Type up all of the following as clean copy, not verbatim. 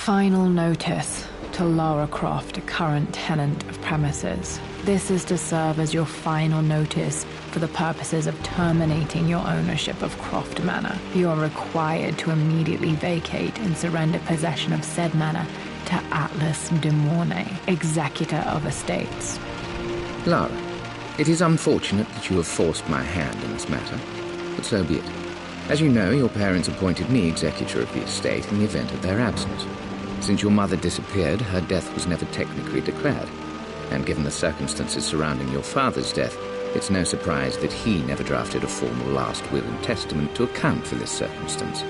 Final notice to Lara Croft, a current tenant of premises. This is to serve as your final notice for the purposes of terminating your ownership of Croft Manor. You are required to immediately vacate and surrender possession of said manor to Atlas de Mornay, executor of estates. Lara, it is unfortunate that you have forced my hand in this matter, but so be it. As you know, your parents appointed me executor of the estate in the event of their absence. Since your mother disappeared, her death was never technically declared. And given the circumstances surrounding your father's death, it's no surprise that he never drafted a formal last will and testament to account for this circumstance.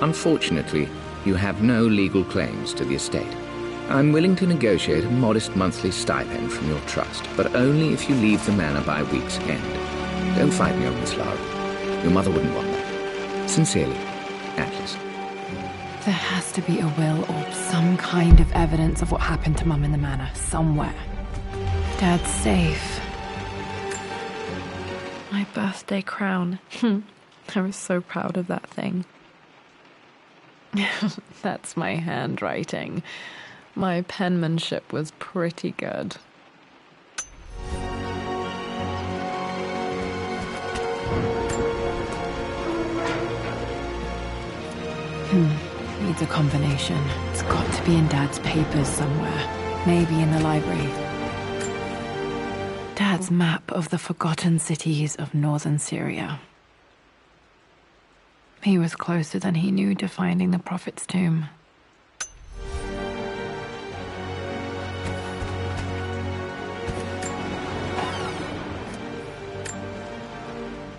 Unfortunately, you have no legal claims to the estate. I'm willing to negotiate a modest monthly stipend from your trust, but only if you leave the manor by week's end. Don't fight me on this, Lara. Your mother wouldn't want that. Sincerely, Atlas. There has to be a will or some kind of evidence of what happened to Mum in the manor, somewhere. Dad's safe. My birthday crown. I was so proud of that thing. That's my handwriting. My penmanship was pretty good. Needs a combination. It's got to be in Dad's papers somewhere. Maybe in the library. Dad's map of the forgotten cities of northern Syria. He was closer than he knew to finding the Prophet's tomb.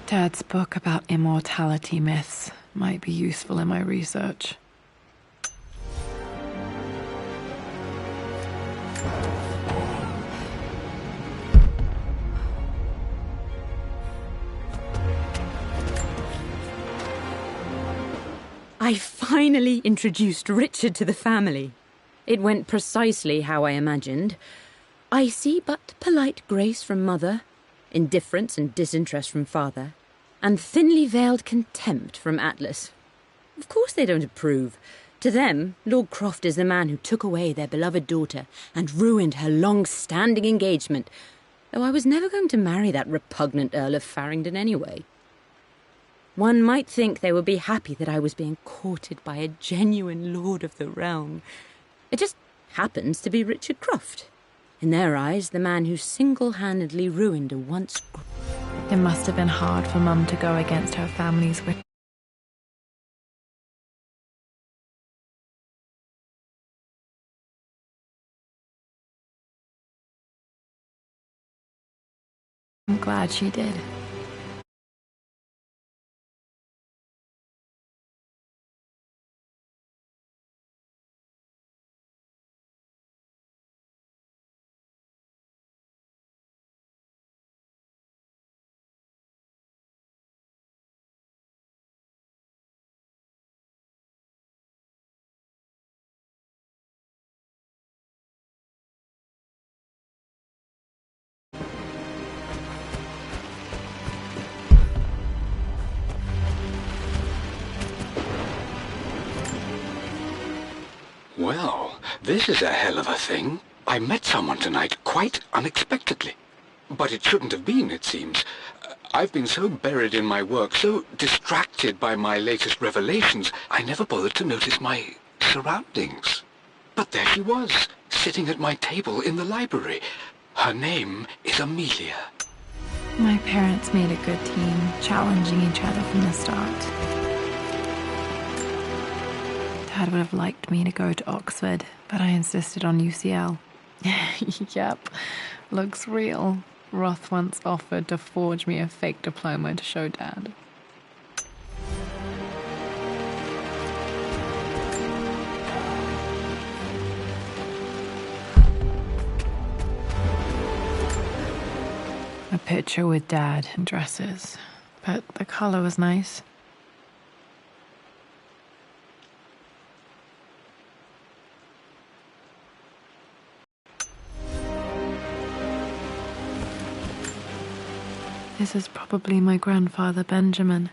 Dad's book about immortality myths might be useful in my research. I finally introduced Richard to the family. It went precisely how I imagined. I see but polite grace from mother, indifference and disinterest from father, and thinly veiled contempt from Atlas. Of course they don't approve. To them, Lord Croft is the man who took away their beloved daughter and ruined her long-standing engagement, though I was never going to marry that repugnant Earl of Farringdon anyway. One might think they would be happy that I was being courted by a genuine lord of the realm. It just happens to be Richard Croft. In their eyes, the man who single-handedly ruined a once... It must have been hard for Mum to go against her family's wish. I'm glad she did. Well, this is a hell of a thing. I met someone tonight quite unexpectedly. But it shouldn't have been, it seems. I've been so buried in my work, so distracted by my latest revelations, I never bothered to notice my surroundings. But there she was, sitting at my table in the library. Her name is Amelia. My parents made a good team, challenging each other from the start. Dad would have liked me to go to Oxford, but I insisted on UCL. Yep, looks real. Roth once offered to forge me a fake diploma to show Dad. A picture with Dad in dresses, but the color was nice. This is probably my grandfather, Benjamin.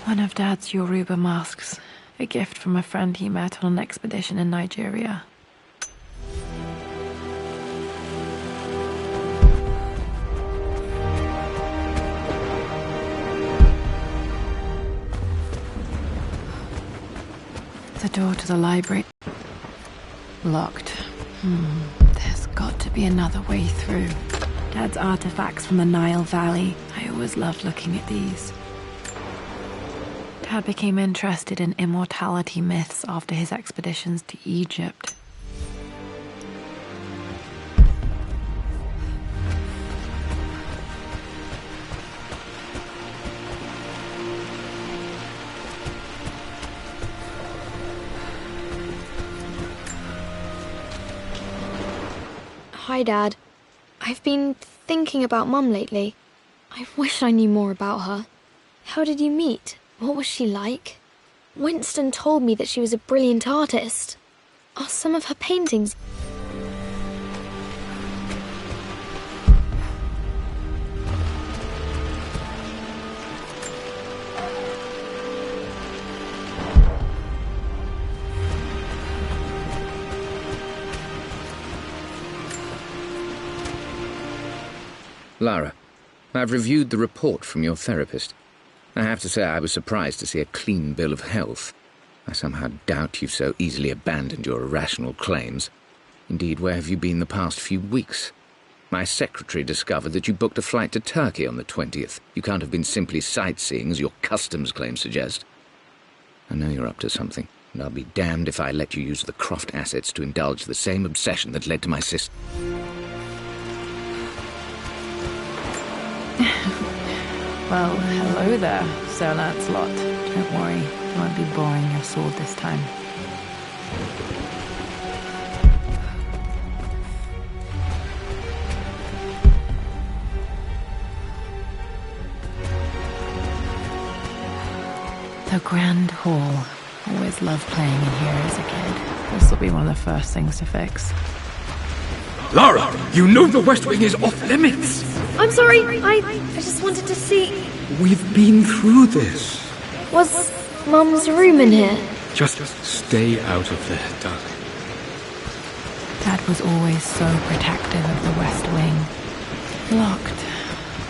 One of Dad's Yoruba masks. A gift from a friend he met on an expedition in Nigeria. The door to the library. Locked. There's got to be another way through. Dad's artifacts from the Nile Valley. I always loved looking at these. Dad became interested in immortality myths after his expeditions to Egypt. Hi, Dad. I've been thinking about Mum lately. I wish I knew more about her. How did you meet? What was she like? Winston told me that she was a brilliant artist. Are some of her paintings... Lara, I've reviewed the report from your therapist. I have to say I was surprised to see a clean bill of health. I somehow doubt you've so easily abandoned your irrational claims. Indeed, where have you been the past few weeks? My secretary discovered that you booked a flight to Turkey on the 20th. You can't have been simply sightseeing, as your customs claims suggest. I know you're up to something, and I'll be damned if I let you use the Croft assets to indulge the same obsession that led to my sister. Well, hello there, Sir Lancelot. Don't worry, I won't be boring your sword this time. The Grand Hall. Always loved playing in here as a kid. This will be one of the first things to fix. Lara, you know the West Wing is off limits. I'm sorry, I just wanted to see... We've been through this. Was Mum's room in here? Just stay out of there, darling. Dad was always so protective of the West Wing. Locked.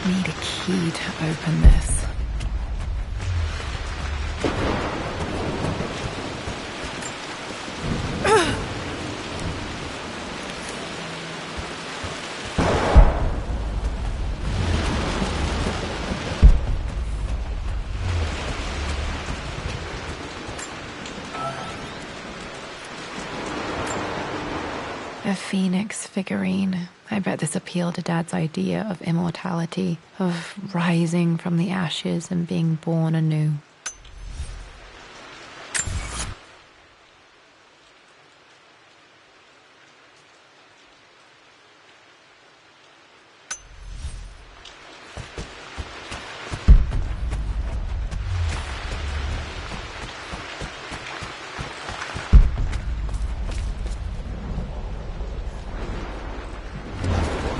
Need a key to open this. A phoenix figurine. I bet this appealed to Dad's idea of immortality, of rising from the ashes and being born anew.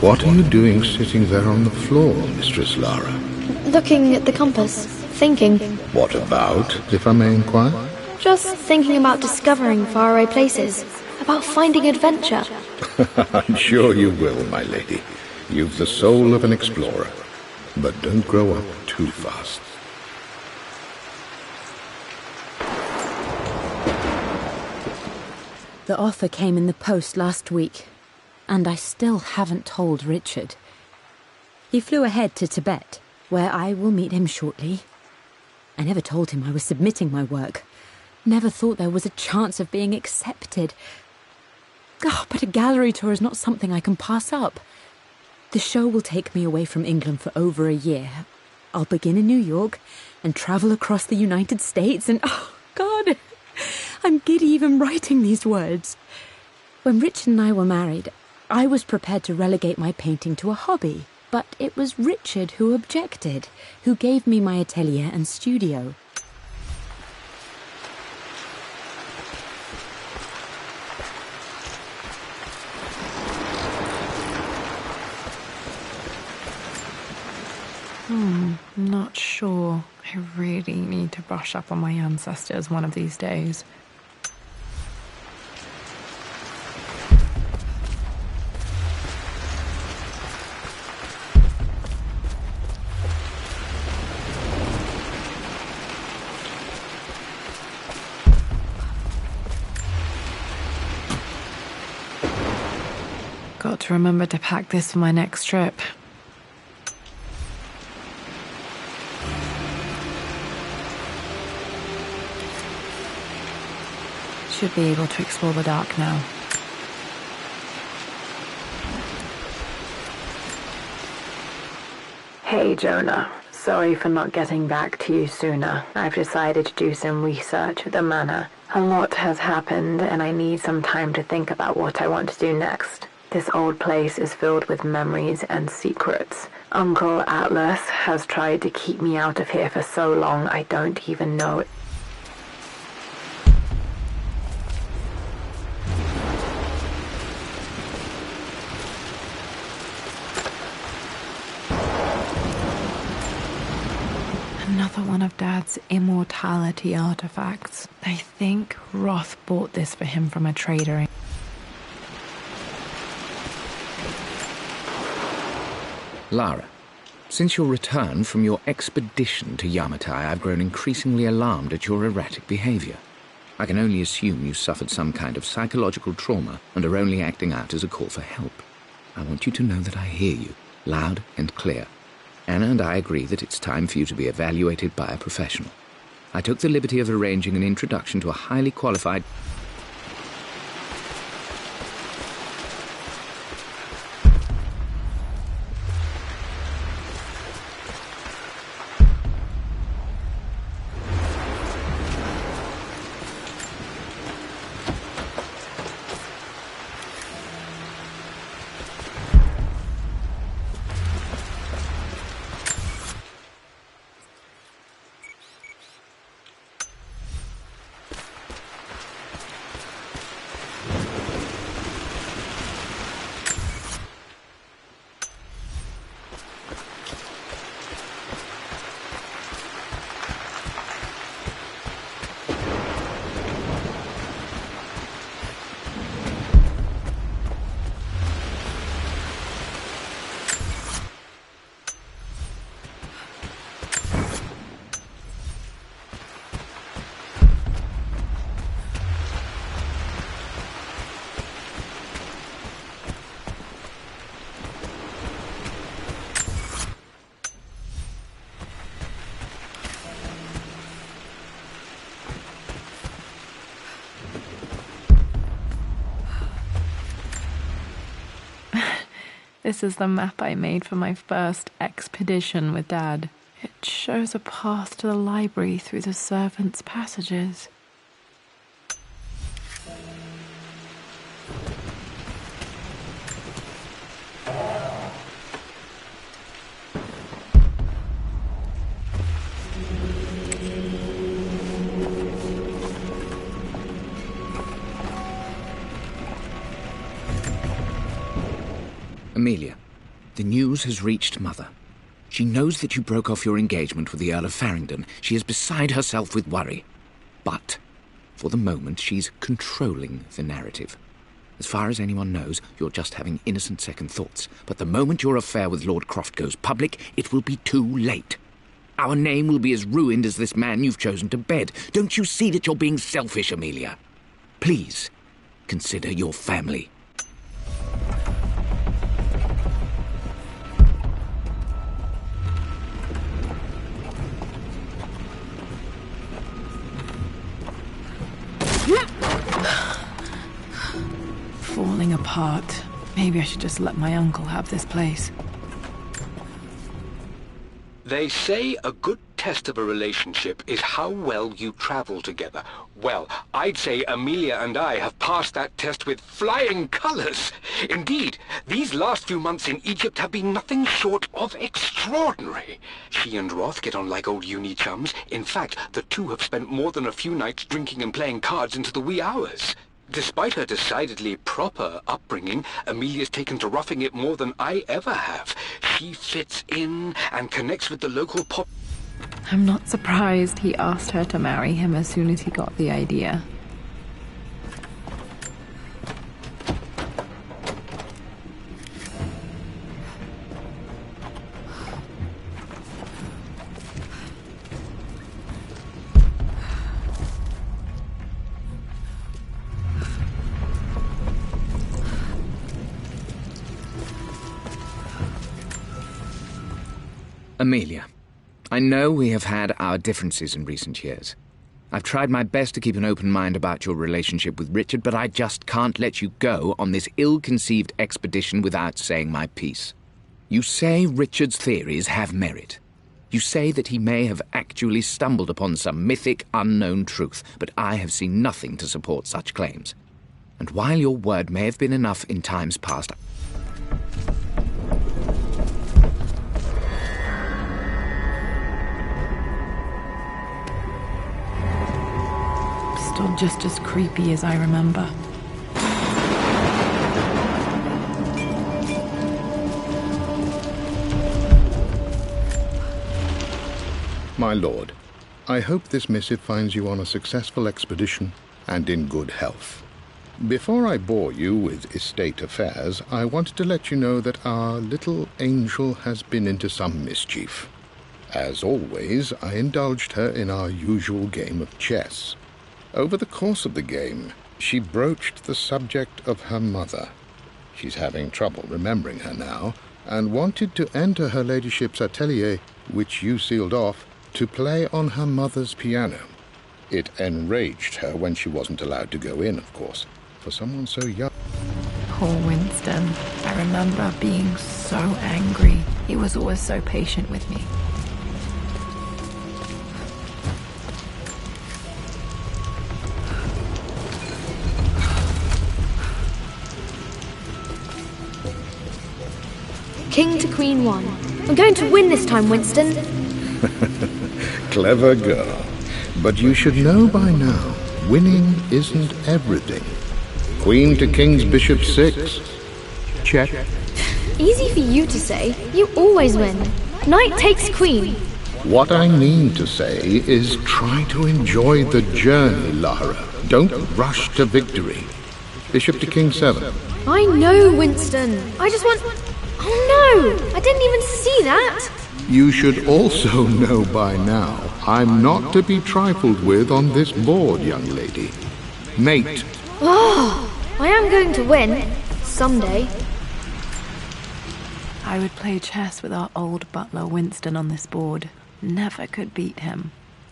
What are you doing sitting there on the floor, Mistress Lara? Looking at the compass, thinking. What about, if I may inquire? Just thinking about discovering faraway places, about finding adventure. I'm sure you will, my lady. You've the soul of an explorer. But don't grow up too fast. The offer came in the post last week, and I still haven't told Richard. He flew ahead to Tibet, where I will meet him shortly. I never told him I was submitting my work. Never thought there was a chance of being accepted. But a gallery tour is not something I can pass up. The show will take me away from England for over a year. I'll begin in New York and travel across the United States and... Oh, God! I'm giddy even writing these words. When Richard and I were married, I was prepared to relegate my painting to a hobby, but it was Richard who objected, who gave me my atelier and studio. I'm not sure. I really need to brush brush up on my ancestors one of these days. Got to remember to pack this for my next trip. Should be able to explore the dark now. Hey, Jonah. Sorry for not getting back to you sooner. I've decided to do some research at the manor. A lot has happened, and I need some time to think about what I want to do next. This old place is filled with memories and secrets. Uncle Atlas has tried to keep me out of here for so long I don't even know it. Another one of Dad's immortality artifacts. I think Roth bought this for him from a trader. Lara, since your return from your expedition to Yamatai, I've grown increasingly alarmed at your erratic behavior. I can only assume you suffered some kind of psychological trauma and are only acting out as a call for help. I want you to know that I hear you, loud and clear. Anna and I agree that it's time for you to be evaluated by a professional. I took the liberty of arranging an introduction to a highly qualified... This is the map I made for my first expedition with Dad. It shows a path to the library through the servants' passages. Amelia, the news has reached Mother. She knows that you broke off your engagement with the Earl of Farringdon. She is beside herself with worry. But, for the moment, she's controlling the narrative. As far as anyone knows, you're just having innocent second thoughts. But the moment your affair with Lord Croft goes public, it will be too late. Our name will be as ruined as this man you've chosen to bed. Don't you see that you're being selfish, Amelia? Please, consider your family. Falling apart. Maybe I should just let my uncle have this place. They say a good test of a relationship is how well you travel together. Well, I'd say Amelia and I have passed that test with flying colours. Indeed, these last few months in Egypt have been nothing short of extraordinary. She and Roth get on like old uni chums. In fact, the two have spent more than a few nights drinking and playing cards into the wee hours. Despite her decidedly proper upbringing, Amelia's taken to roughing it more than I ever have. She fits in and connects with the local pop... I'm not surprised he asked her to marry him as soon as he got the idea. Amelia, I know we have had our differences in recent years. I've tried my best to keep an open mind about your relationship with Richard, but I just can't let you go on this ill-conceived expedition without saying my piece. You say Richard's theories have merit. You say that he may have actually stumbled upon some mythic, unknown truth, but I have seen nothing to support such claims. And while your word may have been enough in times past, Still just as creepy as I remember. My lord, I hope this missive finds you on a successful expedition and in good health. Before I bore you with estate affairs, I wanted to let you know that our little angel has been into some mischief. As always, I indulged her in our usual game of chess. Over the course of the game, she broached the subject of her mother. She's having trouble remembering her now, and wanted to enter her ladyship's atelier, which you sealed off, to play on her mother's piano. It enraged her when she wasn't allowed to go in, of course, for someone so young. Poor Winston. I remember being so angry. He was always so patient with me. King to Queen 1. I'm going to win this time, Winston. Clever girl. But you should know by now, winning isn't everything. Queen to King's Bishop 6. Check. Easy for you to say. You always win. Knight takes Queen. What I mean to say is try to enjoy the journey, Lara. Don't rush to victory. Bishop to King 7. I know, Winston. I just want... Oh no! I didn't even see that! You should also know by now, I'm not to be trifled with on this board, young lady. Mate. Oh, I am going to win. Someday. I would play chess with our old butler Winston on this board. Never could beat him.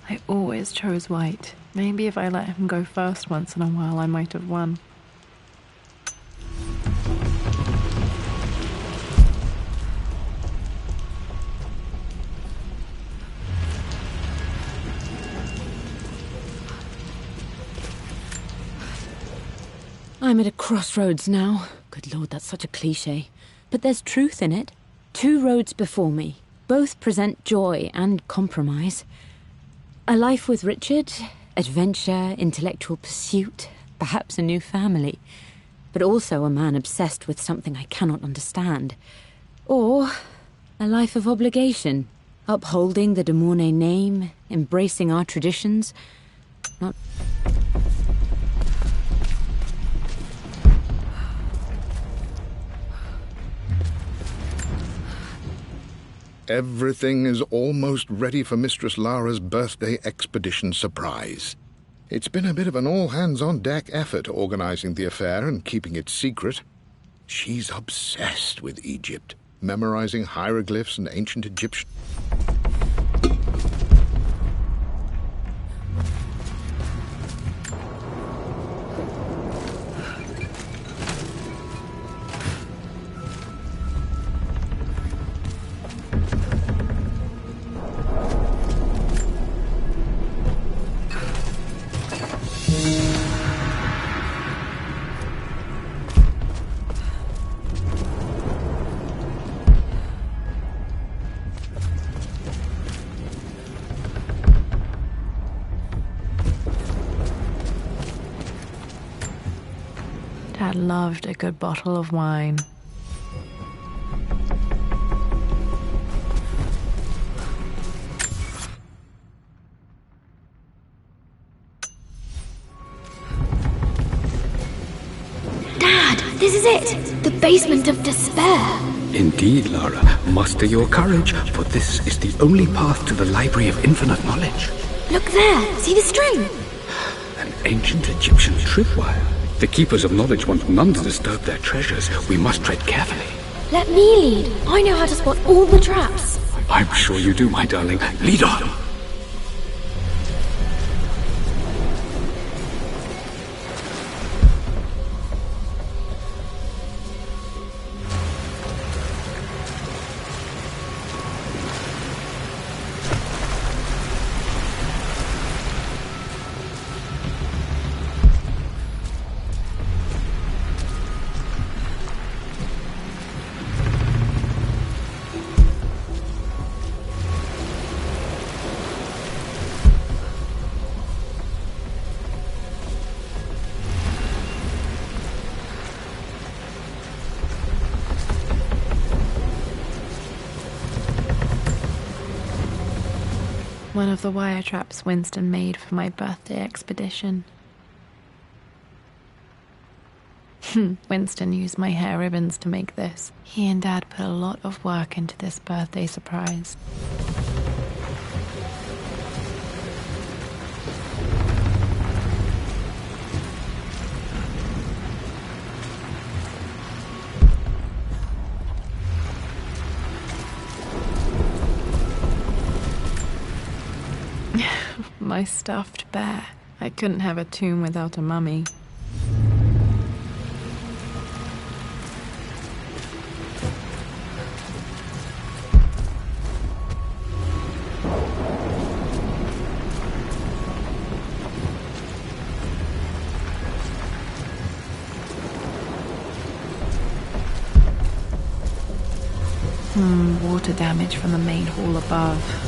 I always chose white. Maybe if I let him go first once in a while, I might have won. I'm at a crossroads now. Good Lord, that's such a cliché. But there's truth in it. 2 roads before me. Both present joy and compromise. A life with Richard, adventure, intellectual pursuit, perhaps a new family. But also a man obsessed with something I cannot understand. Or a life of obligation, upholding the de Mornay name, embracing our traditions. Not... Everything is almost ready for Mistress Lara's birthday expedition surprise. It's been a bit of an all-hands-on-deck effort organizing the affair and keeping it secret. She's obsessed with Egypt, memorizing hieroglyphs and ancient Egyptian... Dad loved a good bottle of wine. This is it! The basement of despair! Indeed, Lara. Muster your courage, for this is the only path to the Library of Infinite Knowledge. Look there! See the string? An ancient Egyptian tripwire. The Keepers of Knowledge want none to disturb their treasures. We must tread carefully. Let me lead. I know how to spot all the traps. I'm sure you do, my darling. Lead on! One of the wire traps Winston made for my birthday expedition. Winston used my hair ribbons to make this. He and Dad put a lot of work into this birthday surprise. My stuffed bear. I couldn't have a tomb without a mummy. Water damage from the main hall above.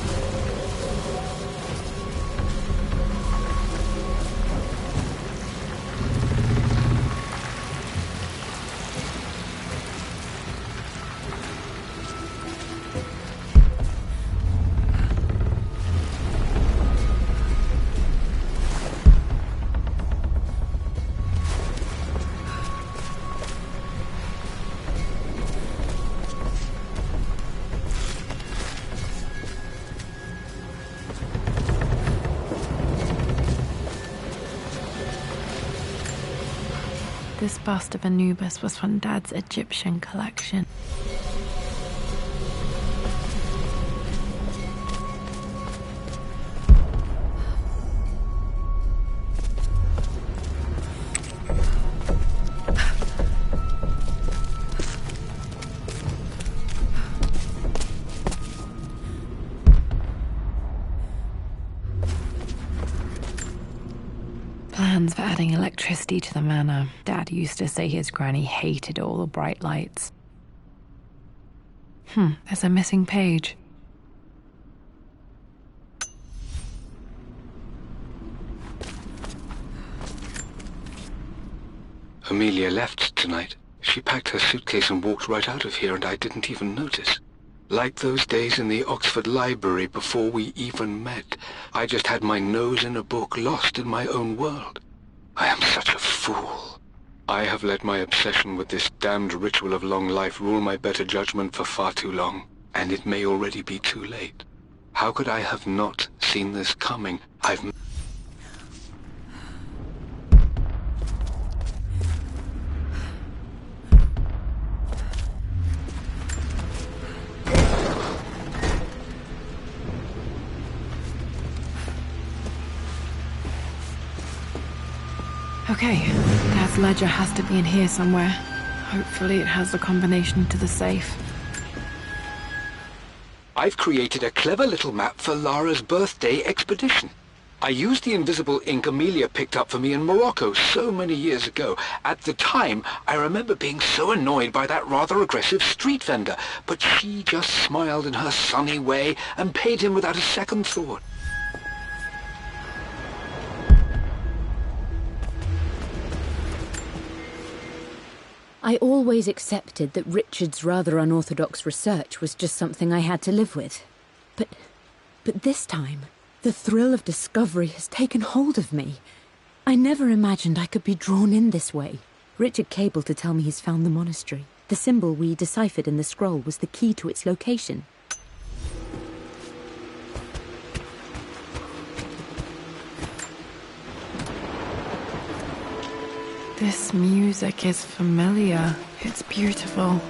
This bust of Anubis was from Dad's Egyptian collection. Plans for adding electricity to the manor. Dad used to say his granny hated all the bright lights. There's a missing page. Amelia left tonight. She packed her suitcase and walked right out of here, and I didn't even notice. Like those days in the Oxford Library before we even met. I just had my nose in a book, lost in my own world. I am such a fool. I have let my obsession with this damned ritual of long life rule my better judgment for far too long, and it may already be too late. How could I have not seen this coming? Okay, Dad's ledger has to be in here somewhere. Hopefully it has the combination to the safe. I've created a clever little map for Lara's birthday expedition. I used the invisible ink Amelia picked up for me in Morocco so many years ago. At the time, I remember being so annoyed by that rather aggressive street vendor, but she just smiled in her sunny way and paid him without a second thought. I always accepted that Richard's rather unorthodox research was just something I had to live with. But this time, the thrill of discovery has taken hold of me. I never imagined I could be drawn in this way, Richard cabled to tell me he's found the monastery. The symbol we deciphered in the scroll was the key to its location. This music is familiar. It's beautiful.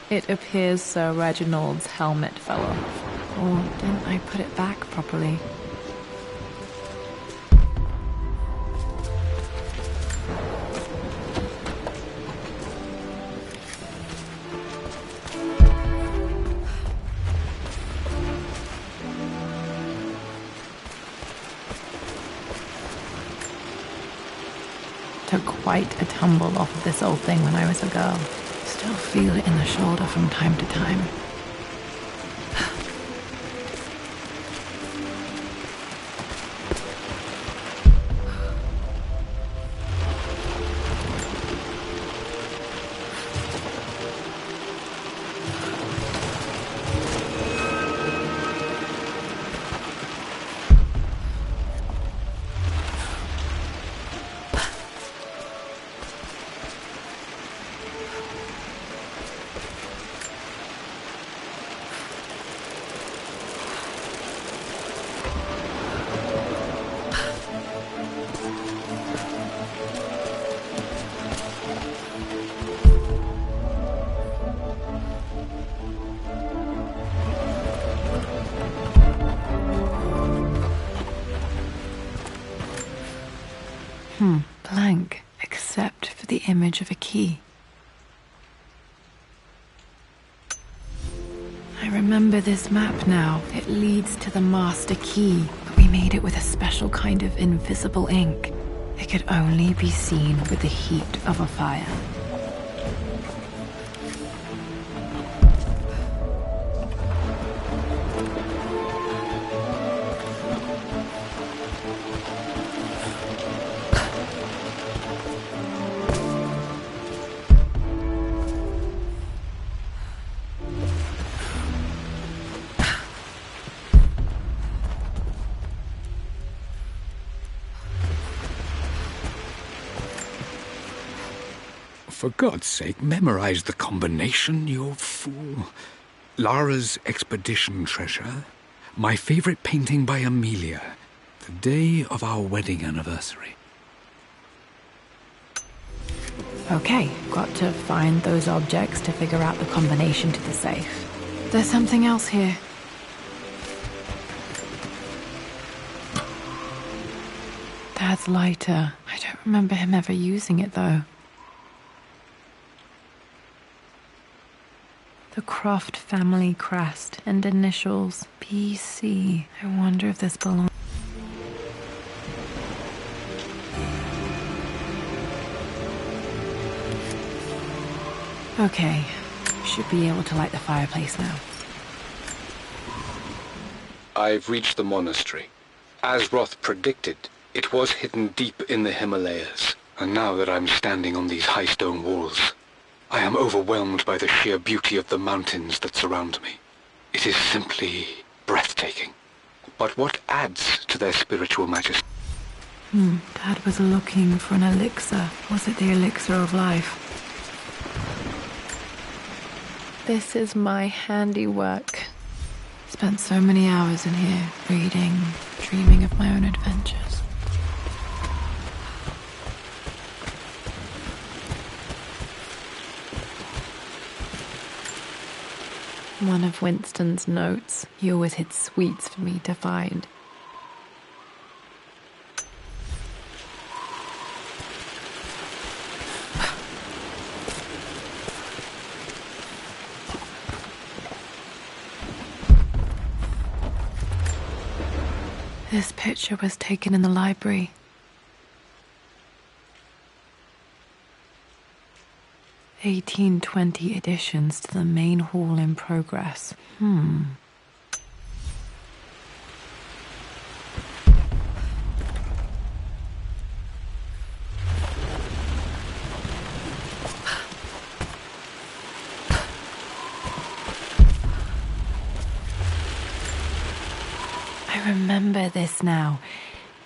It appears Sir Reginald's helmet fell off. Or didn't I put it back properly? Took quite a tumble off of this old thing when I was a girl. Still feel it in the shoulder from time to time. Blank, except for the image of a key. I remember this map now. It leads to the master key, but we made it with a special kind of invisible ink. It could only be seen with the heat of a fire. For God's sake, memorize the combination, you fool. Lara's expedition treasure, my favorite painting by Amelia, the day of our wedding anniversary. Okay, got to find those objects to figure out the combination to the safe. There's something else here. Dad's lighter. I don't remember him ever using it, though. The Croft family crest and initials BC. I wonder if this belongs. Okay, should be able to light the fireplace now. I've reached the monastery. As Roth predicted, it was hidden deep in the Himalayas. And now that I'm standing on these high stone walls, I am overwhelmed by the sheer beauty of the mountains that surround me. It is simply breathtaking. But what adds to their spiritual majesty? Dad was looking for an elixir. Was it the elixir of life? This is my handiwork. Spent so many hours in here, reading, dreaming of my own adventures. One of Winston's notes. He always hid sweets for me to find. This picture was taken in the library. (1820) additions to the main hall in progress. I remember this now.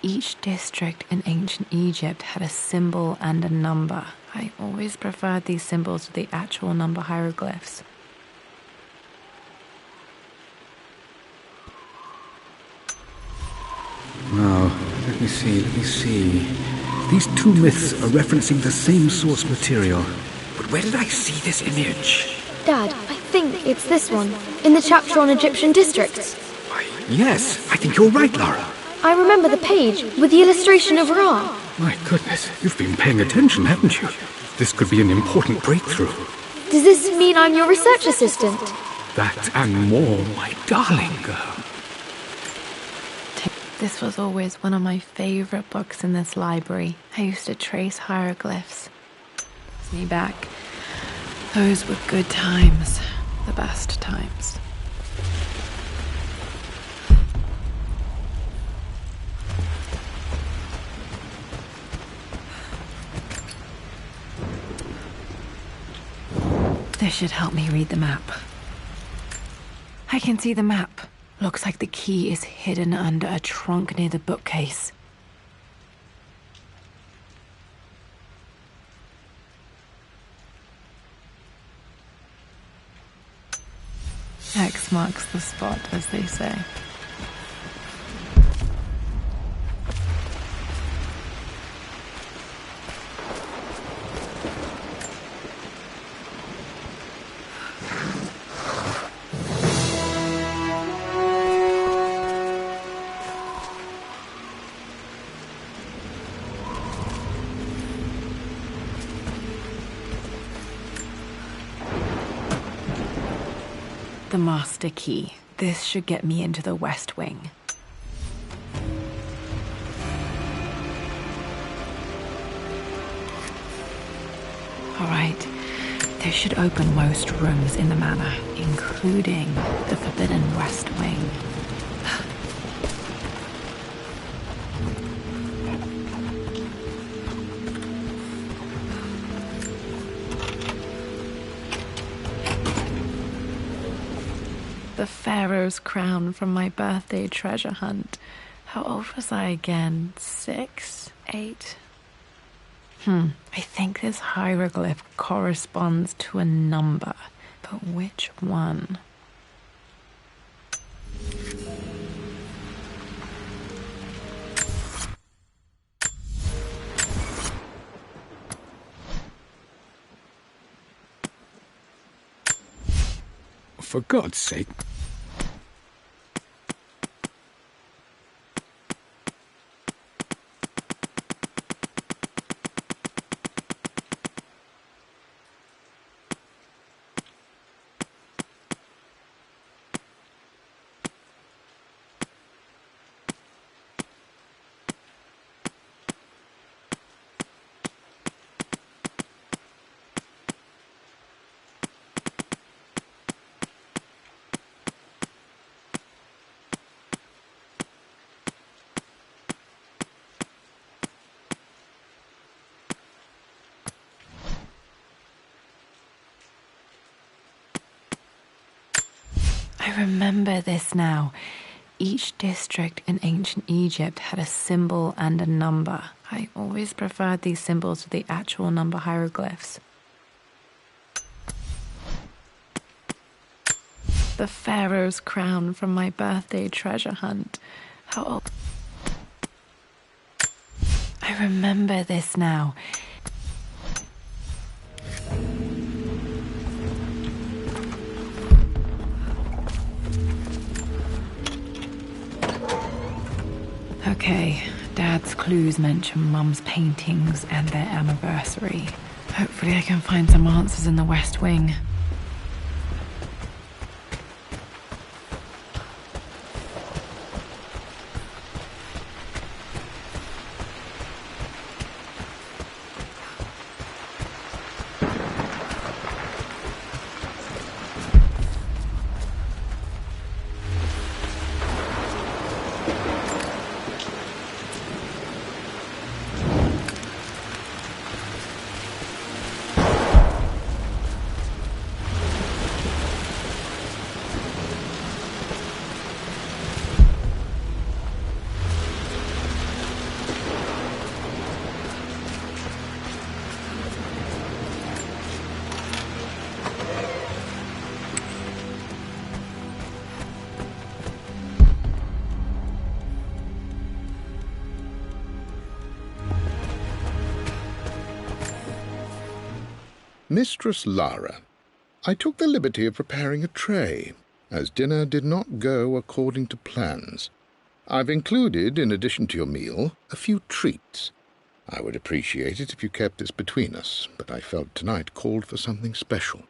Each district in ancient Egypt had a symbol and a number. I always preferred these symbols to the actual number hieroglyphs. Now, let me see. These two myths are referencing the same source material. But where did I see this image? Dad, I think it's this one, in the chapter on Egyptian districts. Why, yes, I think you're right, Lara. I remember the page with the illustration of Ra. My goodness, you've been paying attention, haven't you? This could be an important breakthrough. Does this mean I'm your research assistant? That and more, my darling girl. This was always one of my favorite books in this library. I used to trace hieroglyphs. It's me back. Those were good times. The best times. This should help me read the map. I can see the map. Looks like the key is hidden under a trunk near the bookcase. X marks the spot, as they say. The master key. This should get me into the West Wing. Alright, this should open most rooms in the manor, including the forbidden West Wing. The Pharaoh's crown from my birthday treasure hunt. How old was I again? 6? 8? I think this hieroglyph corresponds to a number, but which one? For God's sake. I remember this now. Each district in ancient Egypt had a symbol and a number. I always preferred these symbols to the actual number hieroglyphs. The Pharaoh's crown from my birthday treasure hunt. How old? I remember this now. Okay, Dad's clues mention Mum's paintings and their anniversary. Hopefully I can find some answers in the West Wing. Mistress Lara, I took the liberty of preparing a tray, as dinner did not go according to plans. I've included, in addition to your meal, a few treats. I would appreciate it if you kept this between us, but I felt tonight called for something special.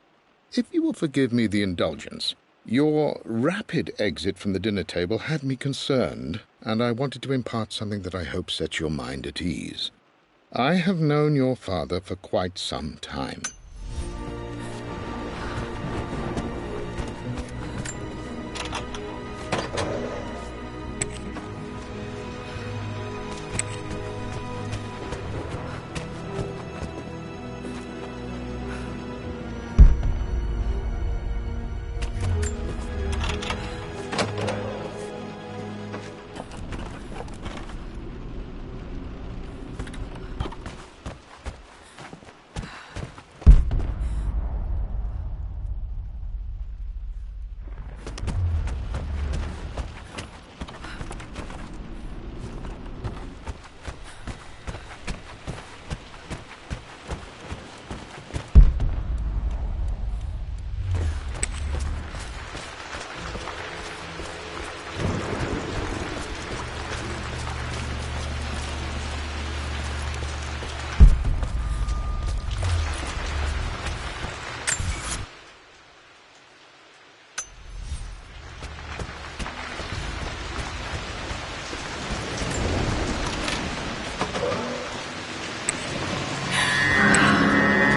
If you will forgive me the indulgence, your rapid exit from the dinner table had me concerned, and I wanted to impart something that I hope sets your mind at ease. I have known your father for quite some time.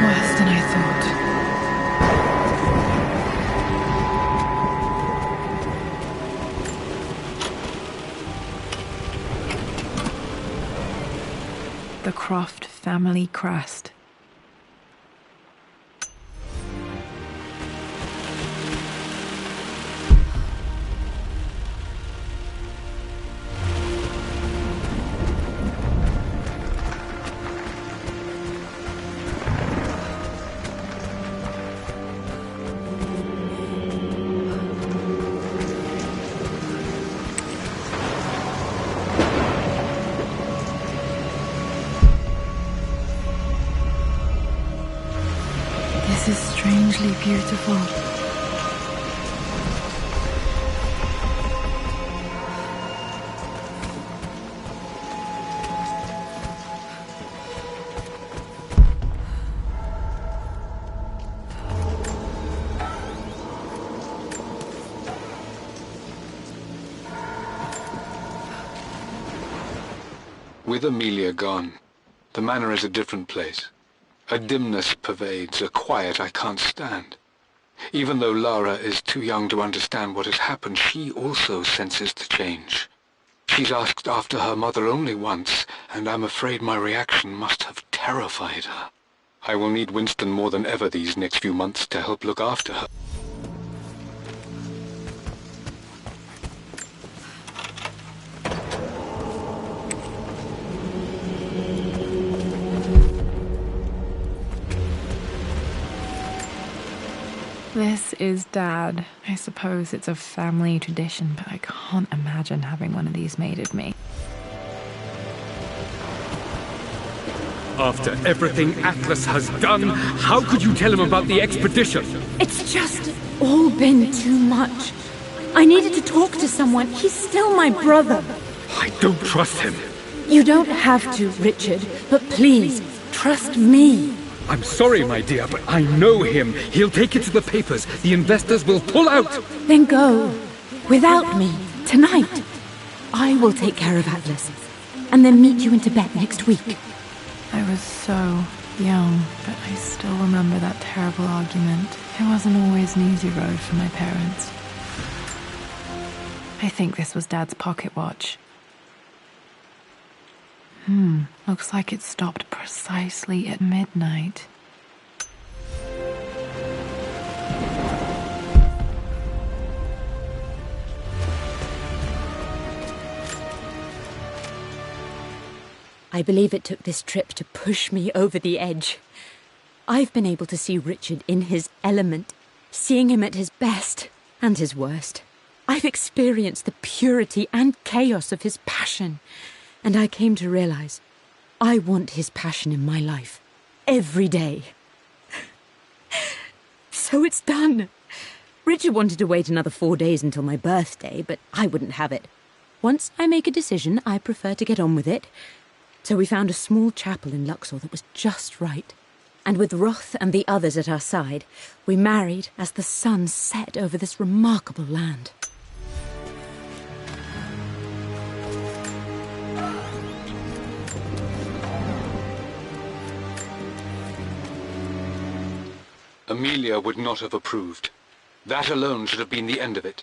Worse than I thought. The Croft family crest. This is strangely beautiful. With Amelia gone, the manor is a different place. A dimness pervades, a quiet I can't stand. Even though Lara is too young to understand what has happened, she also senses the change. She's asked after her mother only once, and I'm afraid my reaction must have terrified her. I will need Winston more than ever these next few months to help look after her. This is Dad. I suppose it's a family tradition, but I can't imagine having one of these made of me. After everything Atlas has done, how could you tell him about the expedition? It's just all been too much. I needed to talk to someone. He's still my brother. I don't trust him. You don't have to, Richard, but please, trust me. I'm sorry, my dear, but I know him. He'll take it to the papers. The investors will pull out. Then go. Without me. Tonight. I will take care of Atlas. And then meet you in Tibet next week. I was so young, but I still remember that terrible argument. It wasn't always an easy road for my parents. I think this was Dad's pocket watch. Looks like it stopped precisely at midnight. I believe it took this trip to push me over the edge. I've been able to see Richard in his element, seeing him at his best and his worst. I've experienced the purity and chaos of his passion, and I came to realize I want his passion in my life every day. So it's done. Richard wanted to wait another 4 days until my birthday, but I wouldn't have it. Once I make a decision, I prefer to get on with it. So we found a small chapel in Luxor that was just right. And with Roth and the others at our side, we married as the sun set over this remarkable land. Amelia would not have approved. That alone should have been the end of it.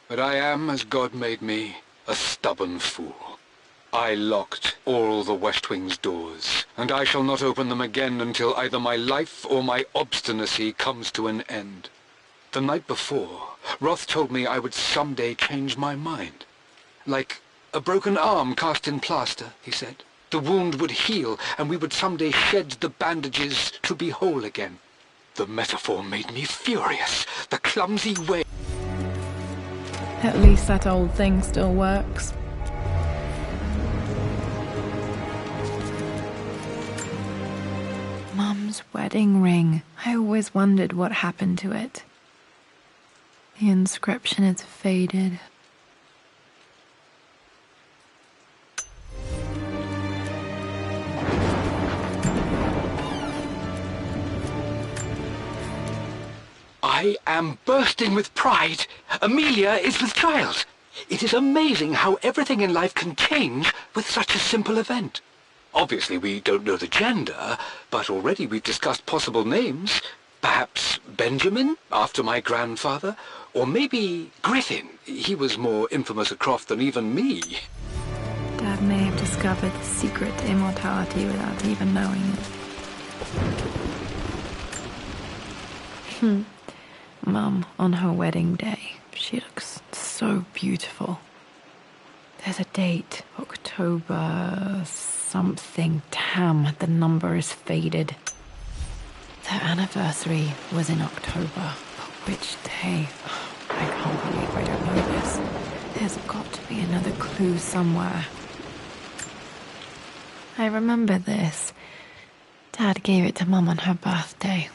But I am, as God made me, a stubborn fool. I locked all the West Wing's doors, and I shall not open them again until either my life or my obstinacy comes to an end. The night before, Roth told me I would someday change my mind. Like a broken arm cast in plaster, he said. The wound would heal, and we would someday shed the bandages to be whole again. The metaphor made me furious. The clumsy way... At least that old thing still works. Mum's wedding ring. I always wondered what happened to it. The inscription is faded. I am bursting with pride. Amelia is with child. It is amazing how everything in life can change with such a simple event. Obviously, we don't know the gender, but already we've discussed possible names. Perhaps Benjamin, after my grandfather, or maybe Griffin. He was more infamous at Croft than even me. Dad may have discovered the secret to immortality without even knowing it. Mum, on her wedding day, she looks so beautiful. There's a date, October something. Damn, the number is faded. Their anniversary was in October, but which day? I can't believe I don't know this. There's got to be another clue somewhere. I remember this. Dad gave it to Mum on her birthday.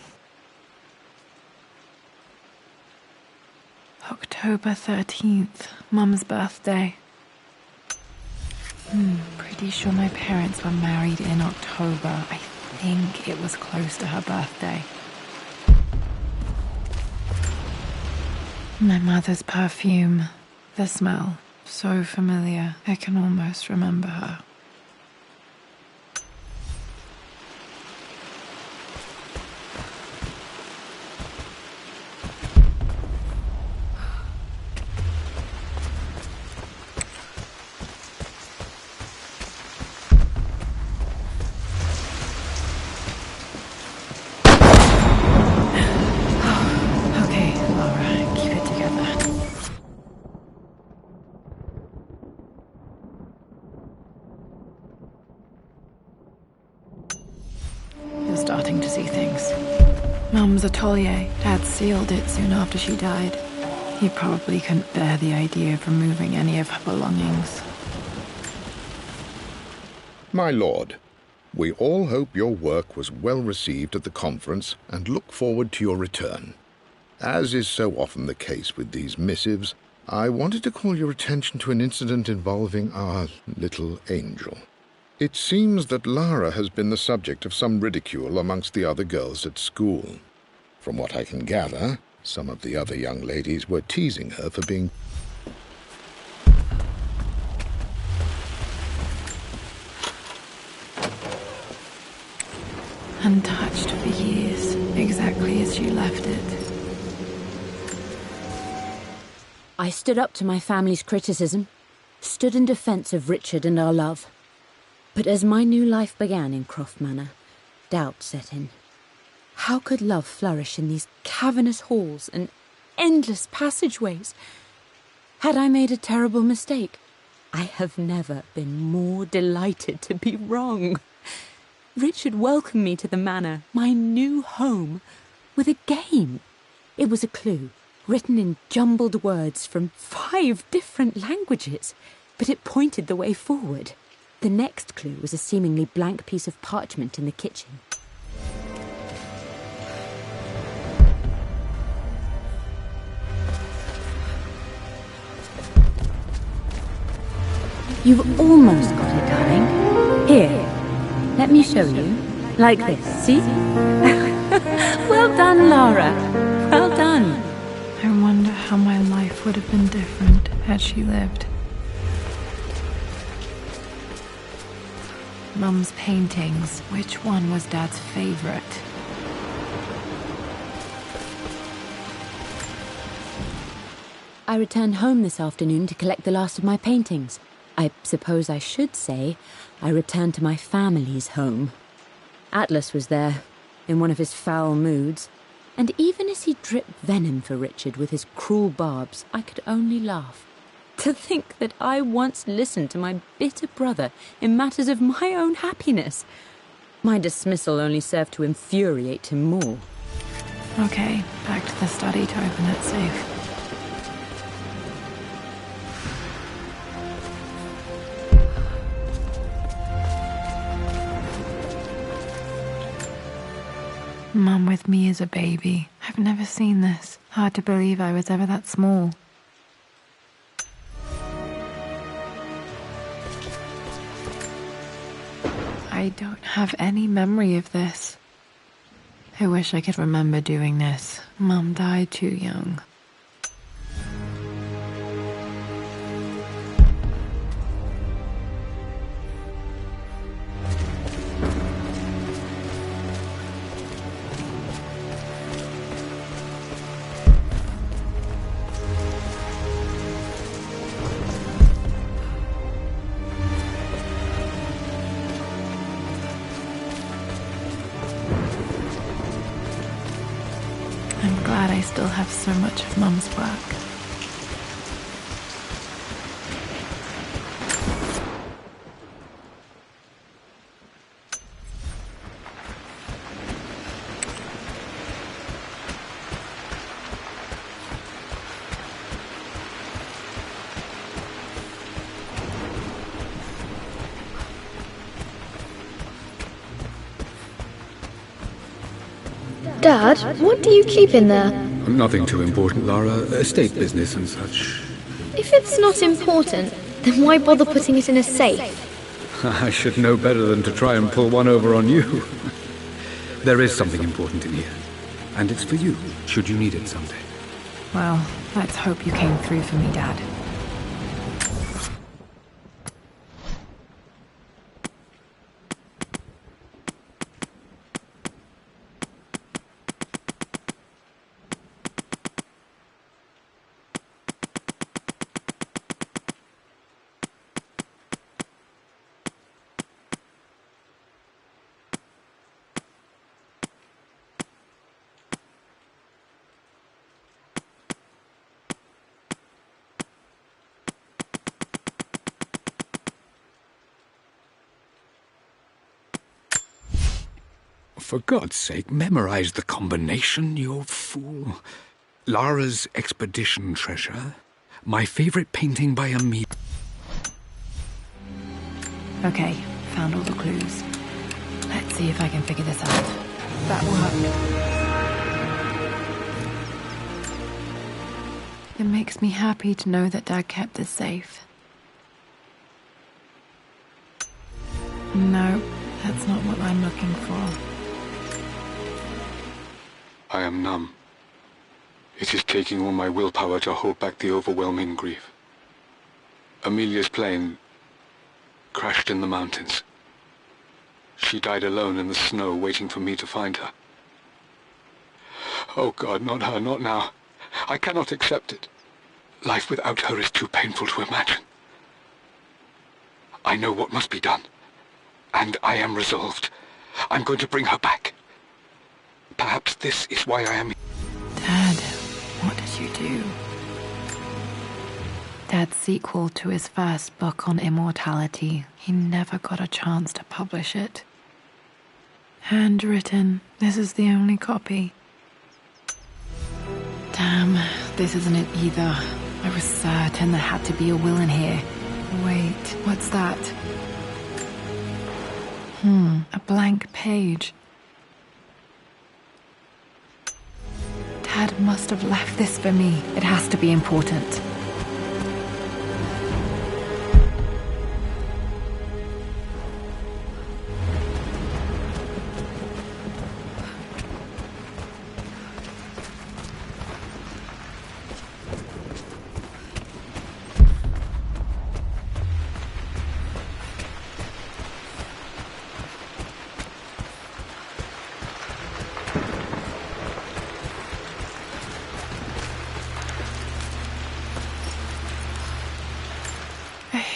October 13th, Mum's birthday. Pretty sure my parents were married in October. I think it was close to her birthday. My mother's perfume. The smell. So familiar. I can almost remember her. Starting to see things. Mum's atelier. Dad sealed it soon after she died. He probably couldn't bear the idea of removing any of her belongings. My lord, we all hope your work was well received at the conference and look forward to your return. As is so often the case with these missives, I wanted to call your attention to an incident involving our little angel. It seems that Lara has been the subject of some ridicule amongst the other girls at school. From what I can gather, some of the other young ladies were teasing her for being... Untouched for years, exactly as she left it. I stood up to my family's criticism, stood in defence of Richard and our love. But as my new life began in Croft Manor, doubt set in. How could love flourish in these cavernous halls and endless passageways? Had I made a terrible mistake? I have never been more delighted to be wrong. Richard welcomed me to the manor, my new home, with a game. It was a clue, written in jumbled words from 5 different languages, but it pointed the way forward. The next clue was a seemingly blank piece of parchment in the kitchen. You've almost got it, darling. Here, let me show you. Like this, see? Well done, Lara. Well done. I wonder how my life would have been different had she lived. Mum's paintings. Which one was Dad's favorite? I returned home this afternoon to collect the last of my paintings. I suppose I should say I returned to my family's home. Atlas was there, in one of his foul moods, and even as he dripped venom for Richard with his cruel barbs, I could only laugh. To think that I once listened to my bitter brother in matters of my own happiness. My dismissal only served to infuriate him more. Okay, back to the study to open that safe. Mum with me as a baby. I've never seen this. Hard to believe I was ever that small. I don't have any memory of this. I wish I could remember doing this. Mum died too young. I'm glad I still have so much of Mum's work. Dad, what do you keep in there? Nothing too important, Lara. Estate business and such. If it's not important, then why bother putting it in a safe? I should know better than to try and pull one over on you. There is something important in here. And it's for you, should you need it someday. Well, let's hope you came through for me, Dad. For God's sake, memorize the combination, you fool. Lara's expedition treasure. My favorite painting by Amelia. Okay, found all the clues. Let's see if I can figure this out. That worked. It makes me happy to know that Dad kept this safe. No, that's not what I'm looking for. I am numb. It is taking all my willpower to hold back the overwhelming grief. Amelia's plane crashed in the mountains. She died alone in the snow, waiting for me to find her. Oh God, not her, not now. I cannot accept it. Life without her is too painful to imagine. I know what must be done, and I am resolved. I'm going to bring her back. Perhaps this is why I am... Dad, what did you do? Dad's sequel to his first book on immortality. He never got a chance to publish it. Handwritten. This is the only copy. Damn, this isn't it either. I was certain there had to be a will in here. Wait, what's that? A blank page. Dad must have left this for me. It has to be important.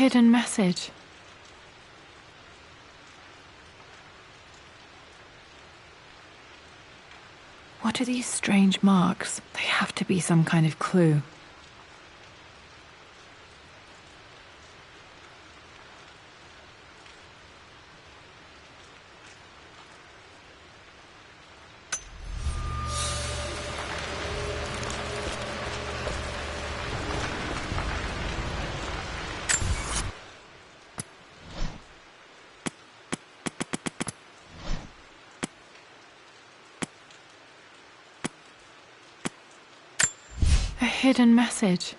hidden message. What are these strange marks? They have to be some kind of clue. A hidden message.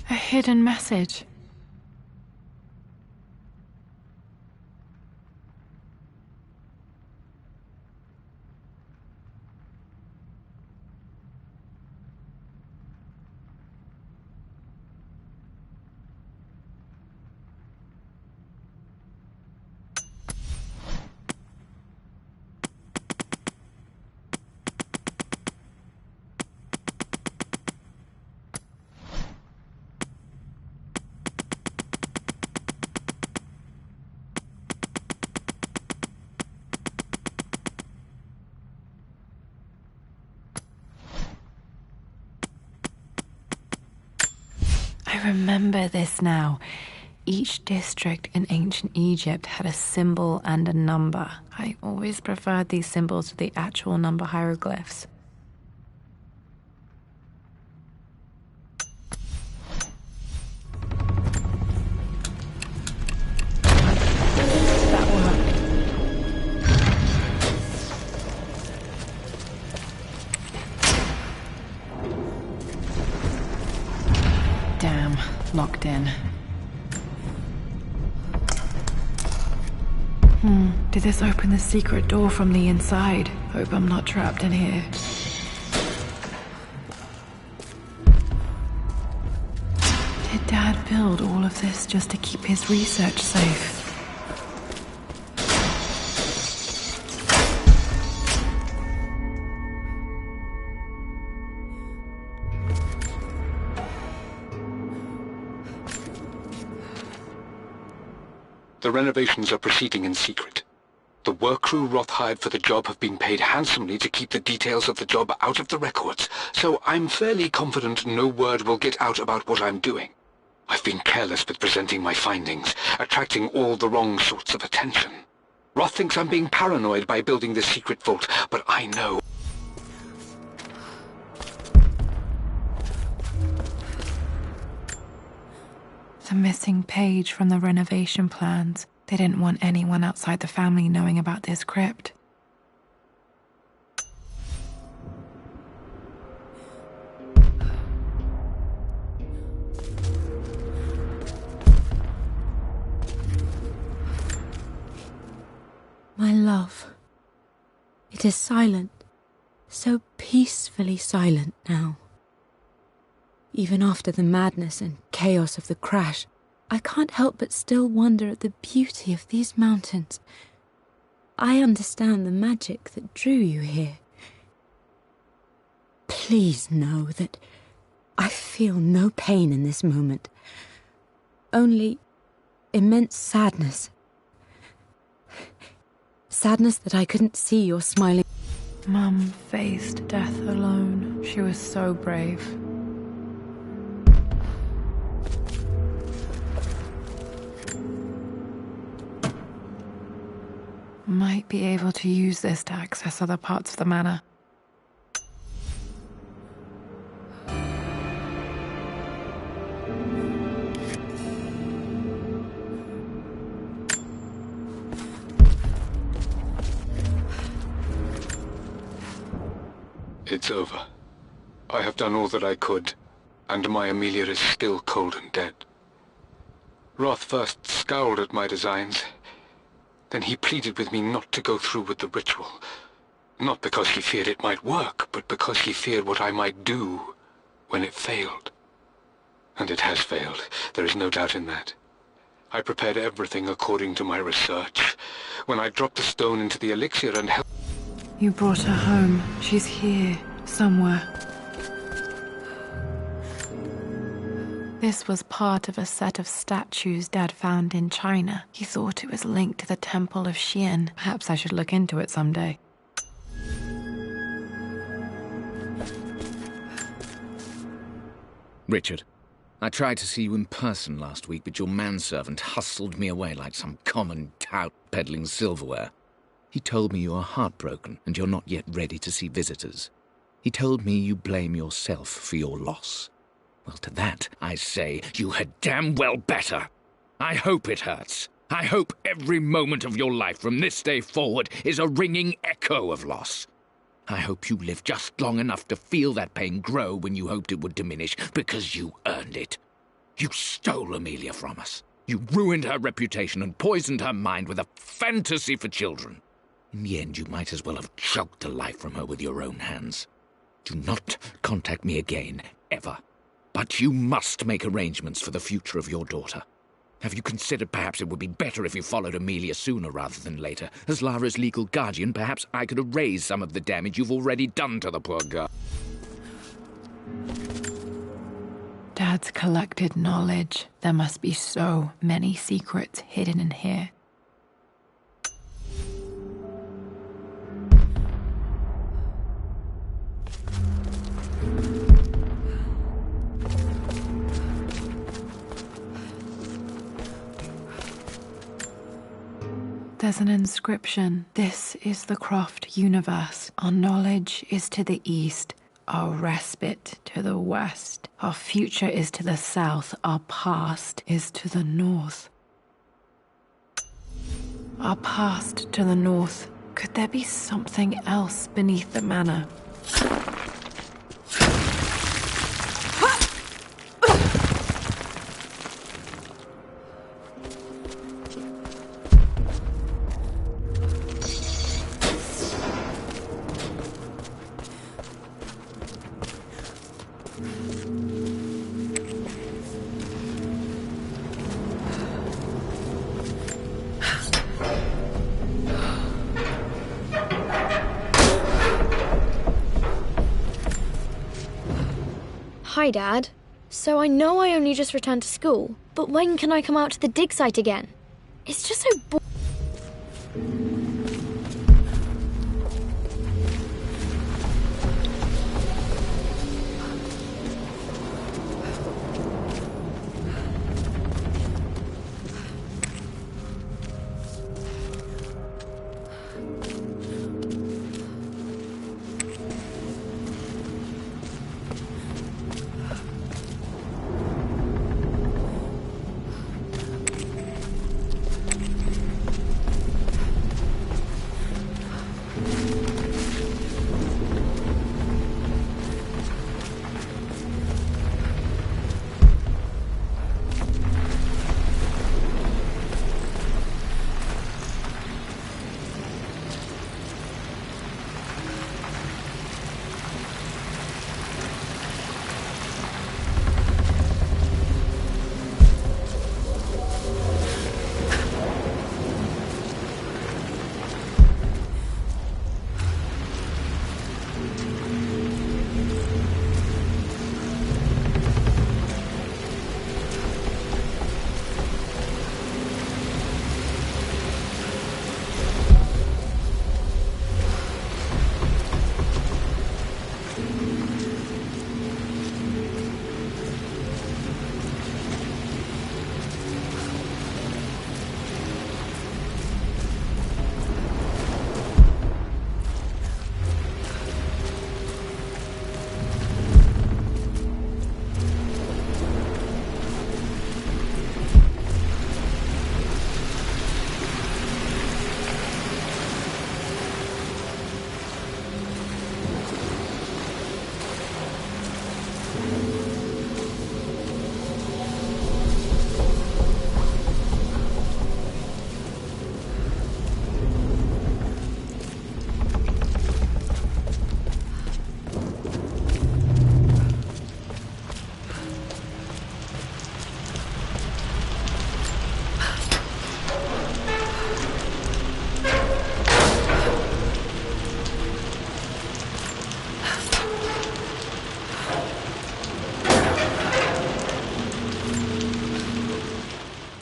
A hidden message. I remember this now. Each district in ancient Egypt had a symbol and a number. I always preferred these symbols to the actual number hieroglyphs. That worked. Damn, locked in. Did this open the secret door from the inside? Hope I'm not trapped in here. Did Dad build all of this just to keep his research safe? The renovations are proceeding in secret. The work crew Roth hired for the job have been paid handsomely to keep the details of the job out of the records, so I'm fairly confident no word will get out about what I'm doing. I've been careless with presenting my findings, attracting all the wrong sorts of attention. Roth thinks I'm being paranoid by building this secret vault, but I know. The missing page from the renovation plans. They didn't want anyone outside the family knowing about this crypt. My love, it is silent, so peacefully silent now. Even after the madness and chaos of the crash, I can't help but still wonder at the beauty of these mountains. I understand the magic that drew you here. Please know that I feel no pain in this moment, only immense sadness. Sadness that I couldn't see your smiling. Mum faced death alone. She was so brave. Might be able to use this to access other parts of the manor. It's over. I have done all that I could, and my Amelia is still cold and dead. Roth first scowled at my designs. Then he pleaded with me not to go through with the ritual. Not because he feared it might work, but because he feared what I might do when it failed. And it has failed. There is no doubt in that. I prepared everything according to my research. When I dropped the stone into the elixir and held... You brought her home. She's here, somewhere. This was part of a set of statues Dad found in China. He thought it was linked to the Temple of Xian. Perhaps I should look into it someday. Richard, I tried to see you in person last week, but your manservant hustled me away like some common tout peddling silverware. He told me you are heartbroken and you're not yet ready to see visitors. He told me you blame yourself for your loss. Well, to that, I say, you had damn well better. I hope it hurts. I hope every moment of your life from this day forward is a ringing echo of loss. I hope you live just long enough to feel that pain grow when you hoped it would diminish, because you earned it. You stole Amelia from us. You ruined her reputation and poisoned her mind with a fantasy for children. In the end, you might as well have choked the life from her with your own hands. Do not contact me again, ever. But you must make arrangements for the future of your daughter. Have you considered perhaps it would be better if you followed Amelia sooner rather than later? As Lara's legal guardian, perhaps I could erase some of the damage you've already done to the poor girl. Dad's collected knowledge. There must be so many secrets hidden in here. There's an inscription. This is the Croft universe. Our knowledge is to the east, our respite to the west. Our future is to the south, our past is to the north. Our past to the north. Could there be something else beneath the manor? Hi, Dad. So I know I only just returned to school, but when can I come out to the dig site again? It's just so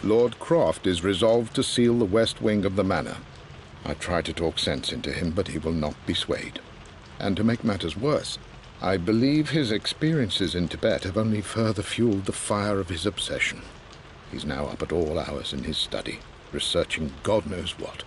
Lord Croft is resolved to seal the west wing of the manor. I tried to talk sense into him, but he will not be swayed. And to make matters worse, I believe his experiences in Tibet have only further fueled the fire of his obsession. He's now up at all hours in his study, researching God knows what.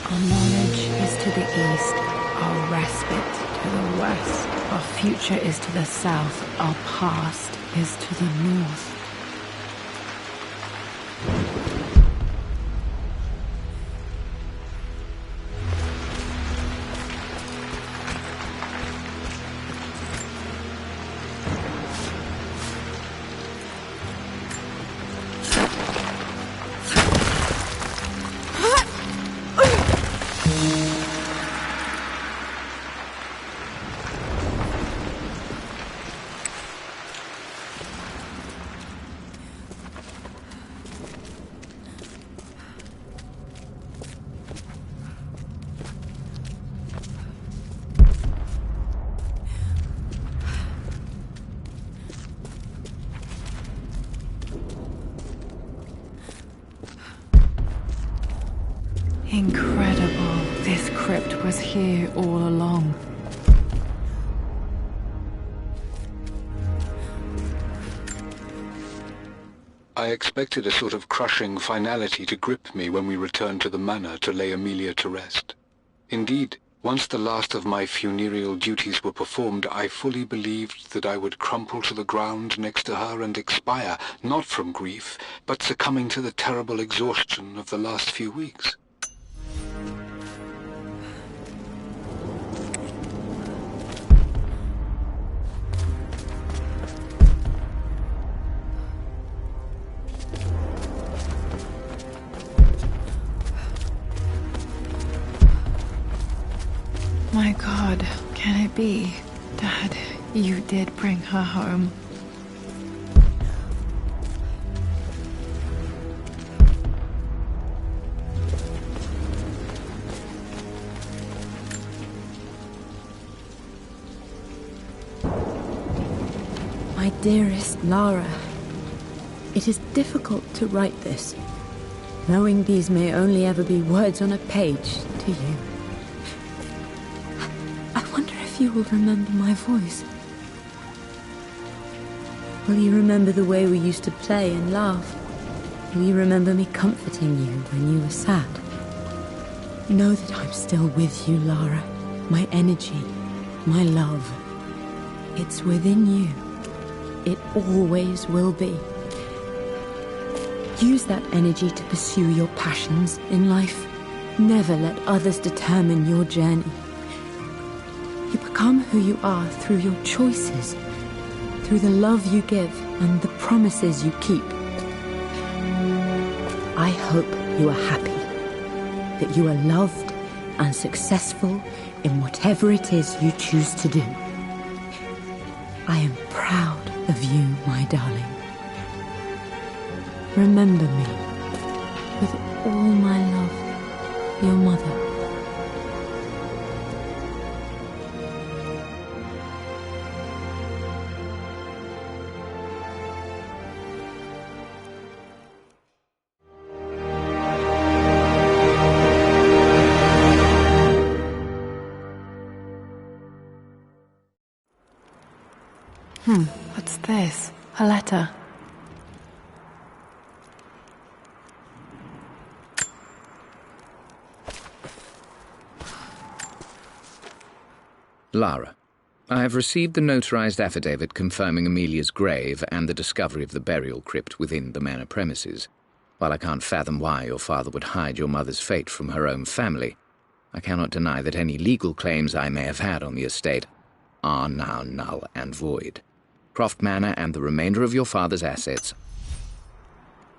Our knowledge is to the east, our respite to the west. Our future is to the south, our past is to the north. Incredible. This crypt was here all along. I expected a sort of crushing finality to grip me when we returned to the manor to lay Amelia to rest. Indeed, once the last of my funereal duties were performed, I fully believed that I would crumple to the ground next to her and expire, not from grief, but succumbing to the terrible exhaustion of the last few weeks. My God, can it be? Dad, you did bring her home. My dearest Lara, it is difficult to write this, knowing these may only ever be words on a page to you. I wonder if you will remember my voice. Will you remember the way we used to play and laugh? Will you remember me comforting you when you were sad? Know that I'm still with you, Lara. My energy, my love. It's within you. It always will be. Use that energy to pursue your passions in life. Never let others determine your journey. You become who you are through your choices, through the love you give and the promises you keep. I hope you are happy, that you are loved and successful in whatever it is you choose to do. I am proud of you, my darling. Remember me, with all my love, your mother. What's this? A letter. Lara, I have received the notarized affidavit confirming Amelia's grave and the discovery of the burial crypt within the manor premises. While I can't fathom why your father would hide your mother's fate from her own family, I cannot deny that any legal claims I may have had on the estate are now null and void. Croft Manor and the remainder of your father's assets.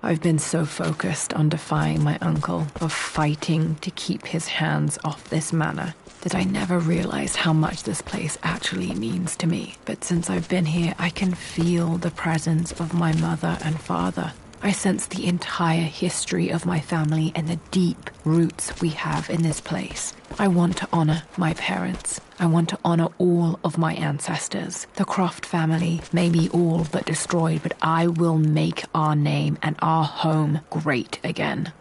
I've been so focused on defying my uncle, of fighting to keep his hands off this manor, that I never realized how much this place actually means to me. But since I've been here, I can feel the presence of my mother and father. I sense the entire history of my family and the deep roots we have in this place. I want to honor my parents. I want to honor all of my ancestors. The Croft family may be all but destroyed, but I will make our name and our home great again.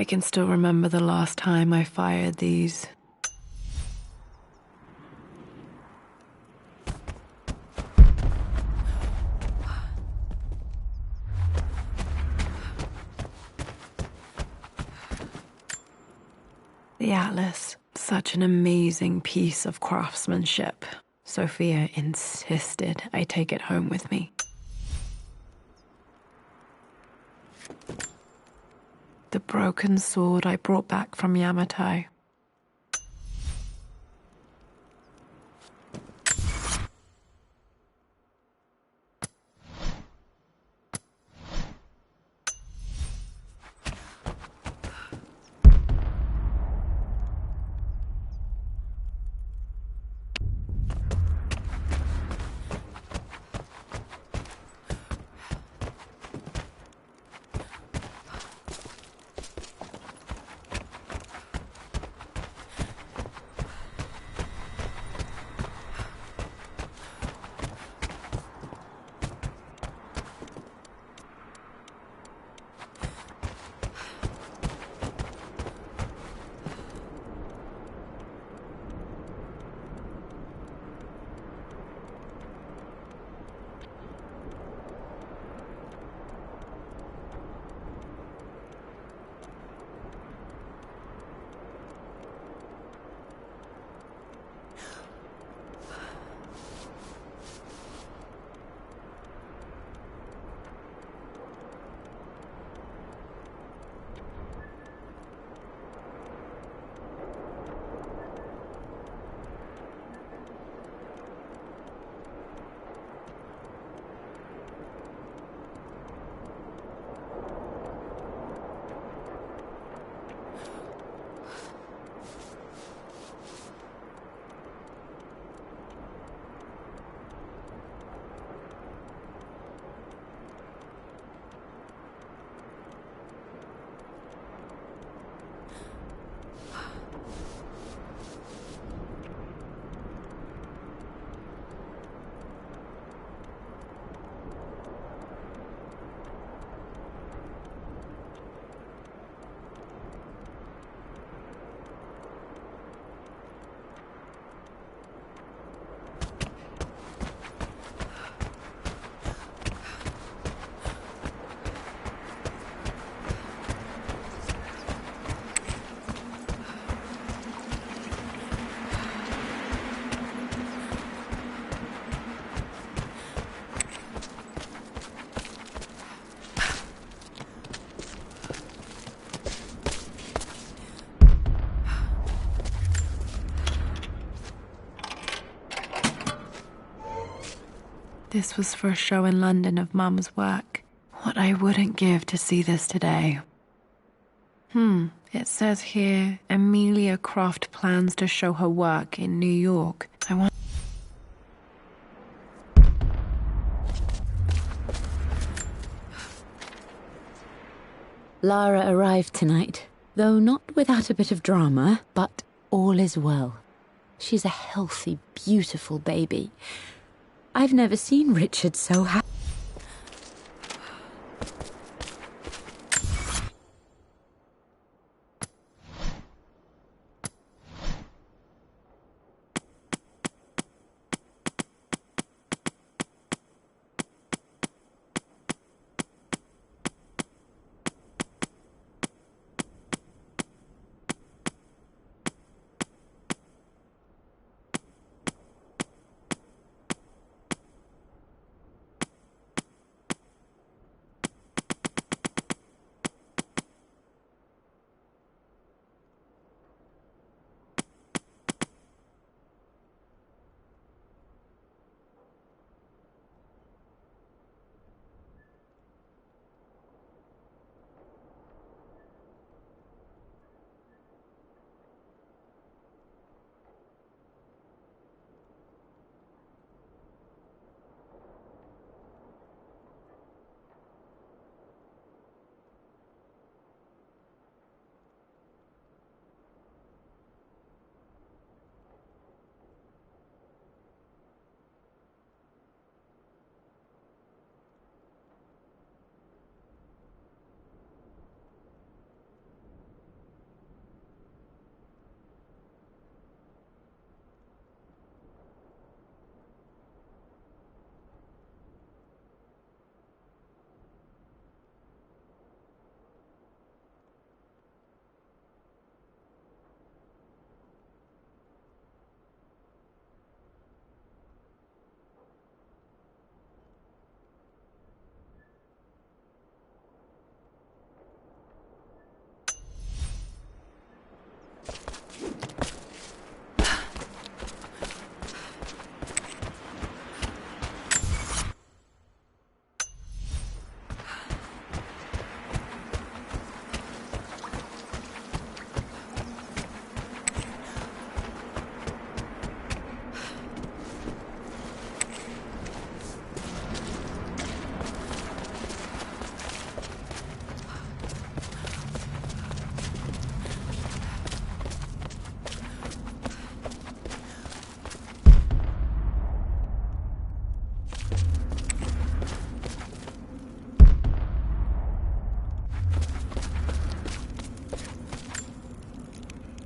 I can still remember the last time I fired these. The Atlas, such an amazing piece of craftsmanship. Sophia insisted I take it home with me. The broken sword I brought back from Yamato. This was for a show in London of Mum's work. What I wouldn't give to see this today. It says here, Amelia Croft plans to show her work in New York. Lara arrived tonight, though not without a bit of drama, but all is well. She's a healthy, beautiful baby. I've never seen Richard so happy.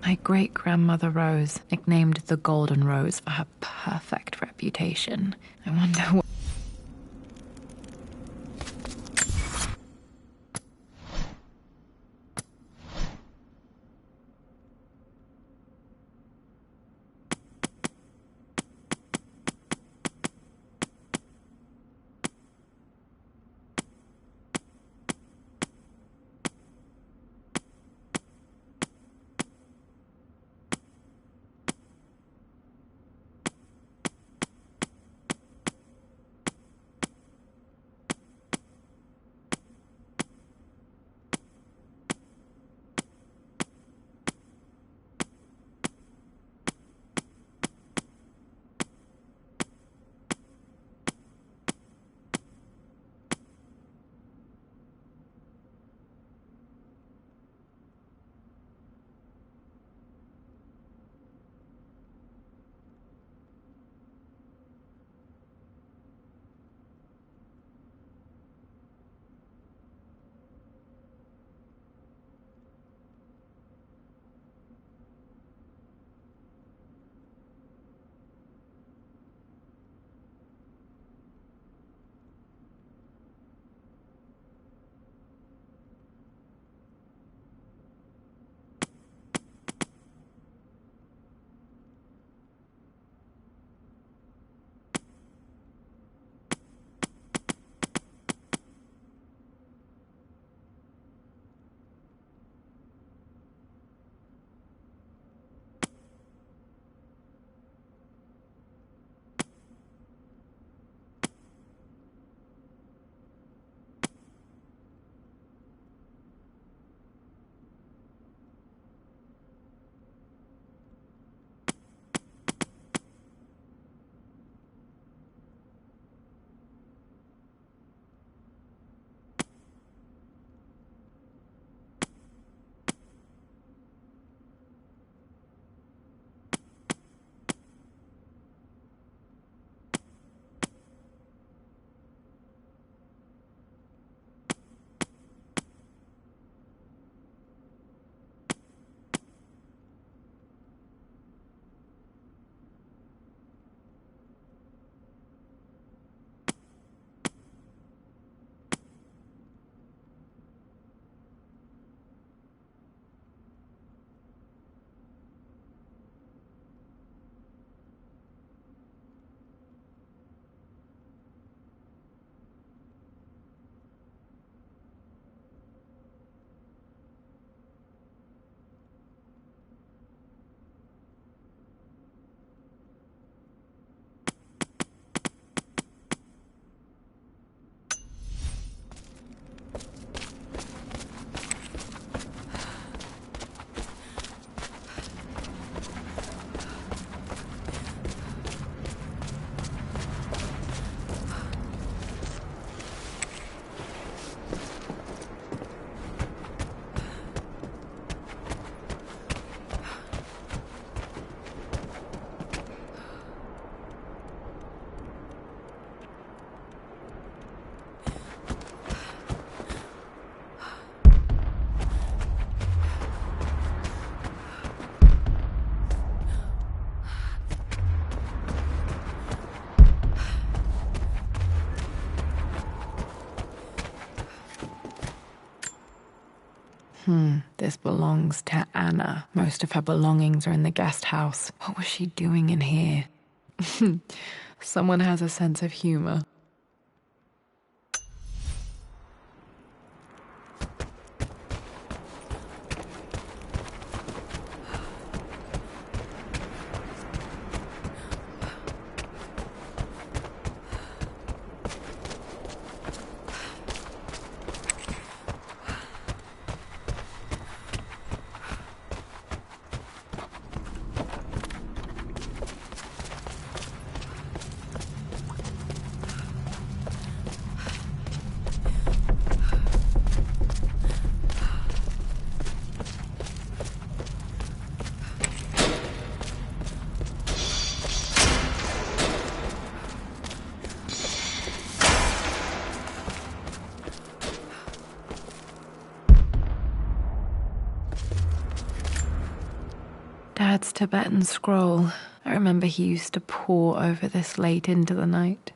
My great-grandmother Rose, nicknamed the Golden Rose for her perfect reputation. I wonder what... This belongs to Anna. Most of her belongings are in the guest house. What was she doing in here? Someone has a sense of humor. Dad's Tibetan scroll. I remember he used to pore over this late into the night.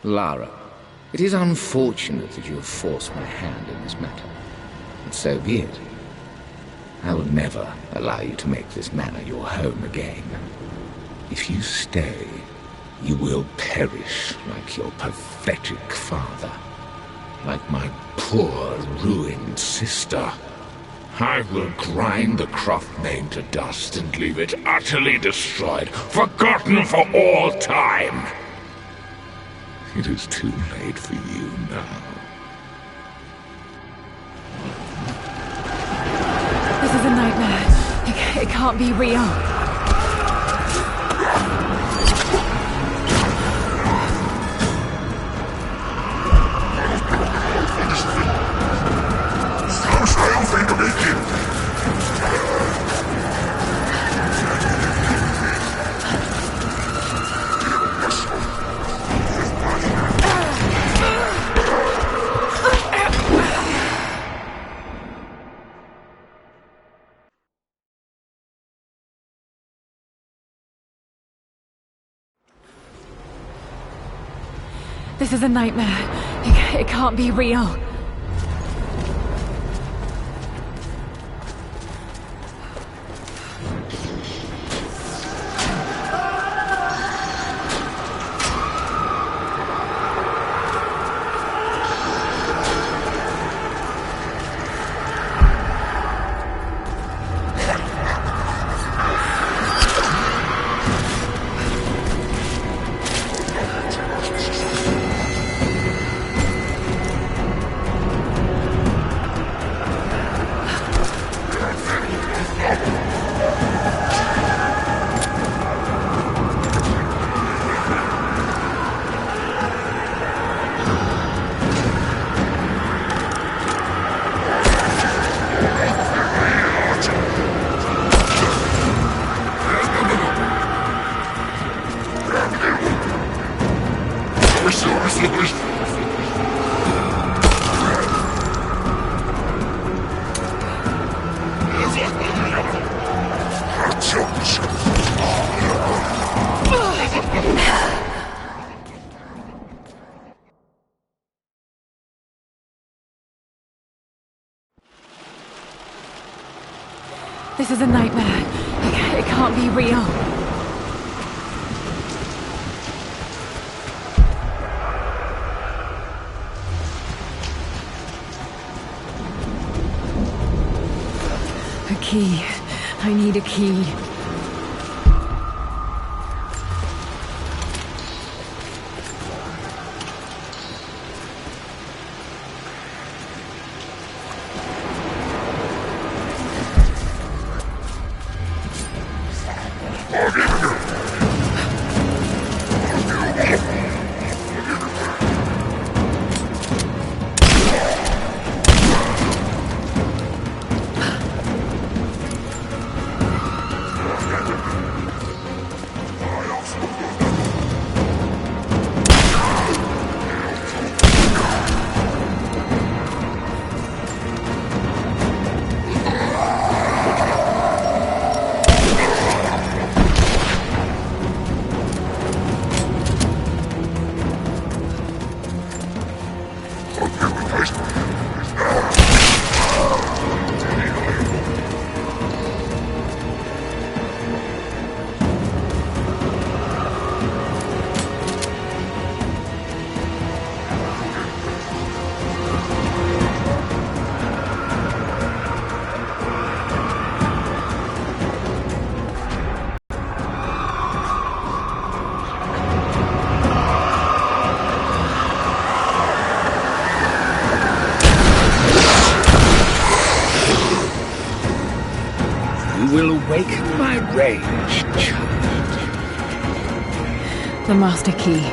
Lara, it is unfortunate that you have forced my hand in this matter. But so be it. I will never allow you to make this manor your home again. If you stay, you will perish like your pathetic father. Like my poor, ruined sister. I will grind the Croft name to dust and leave it utterly destroyed, forgotten for all time. It is too late for you now. This is a nightmare. It can't be real. This is a nightmare. It can't be real. This is a nightmare. It can't be real. A key. I need a key. Will awaken my rage, child. The master key.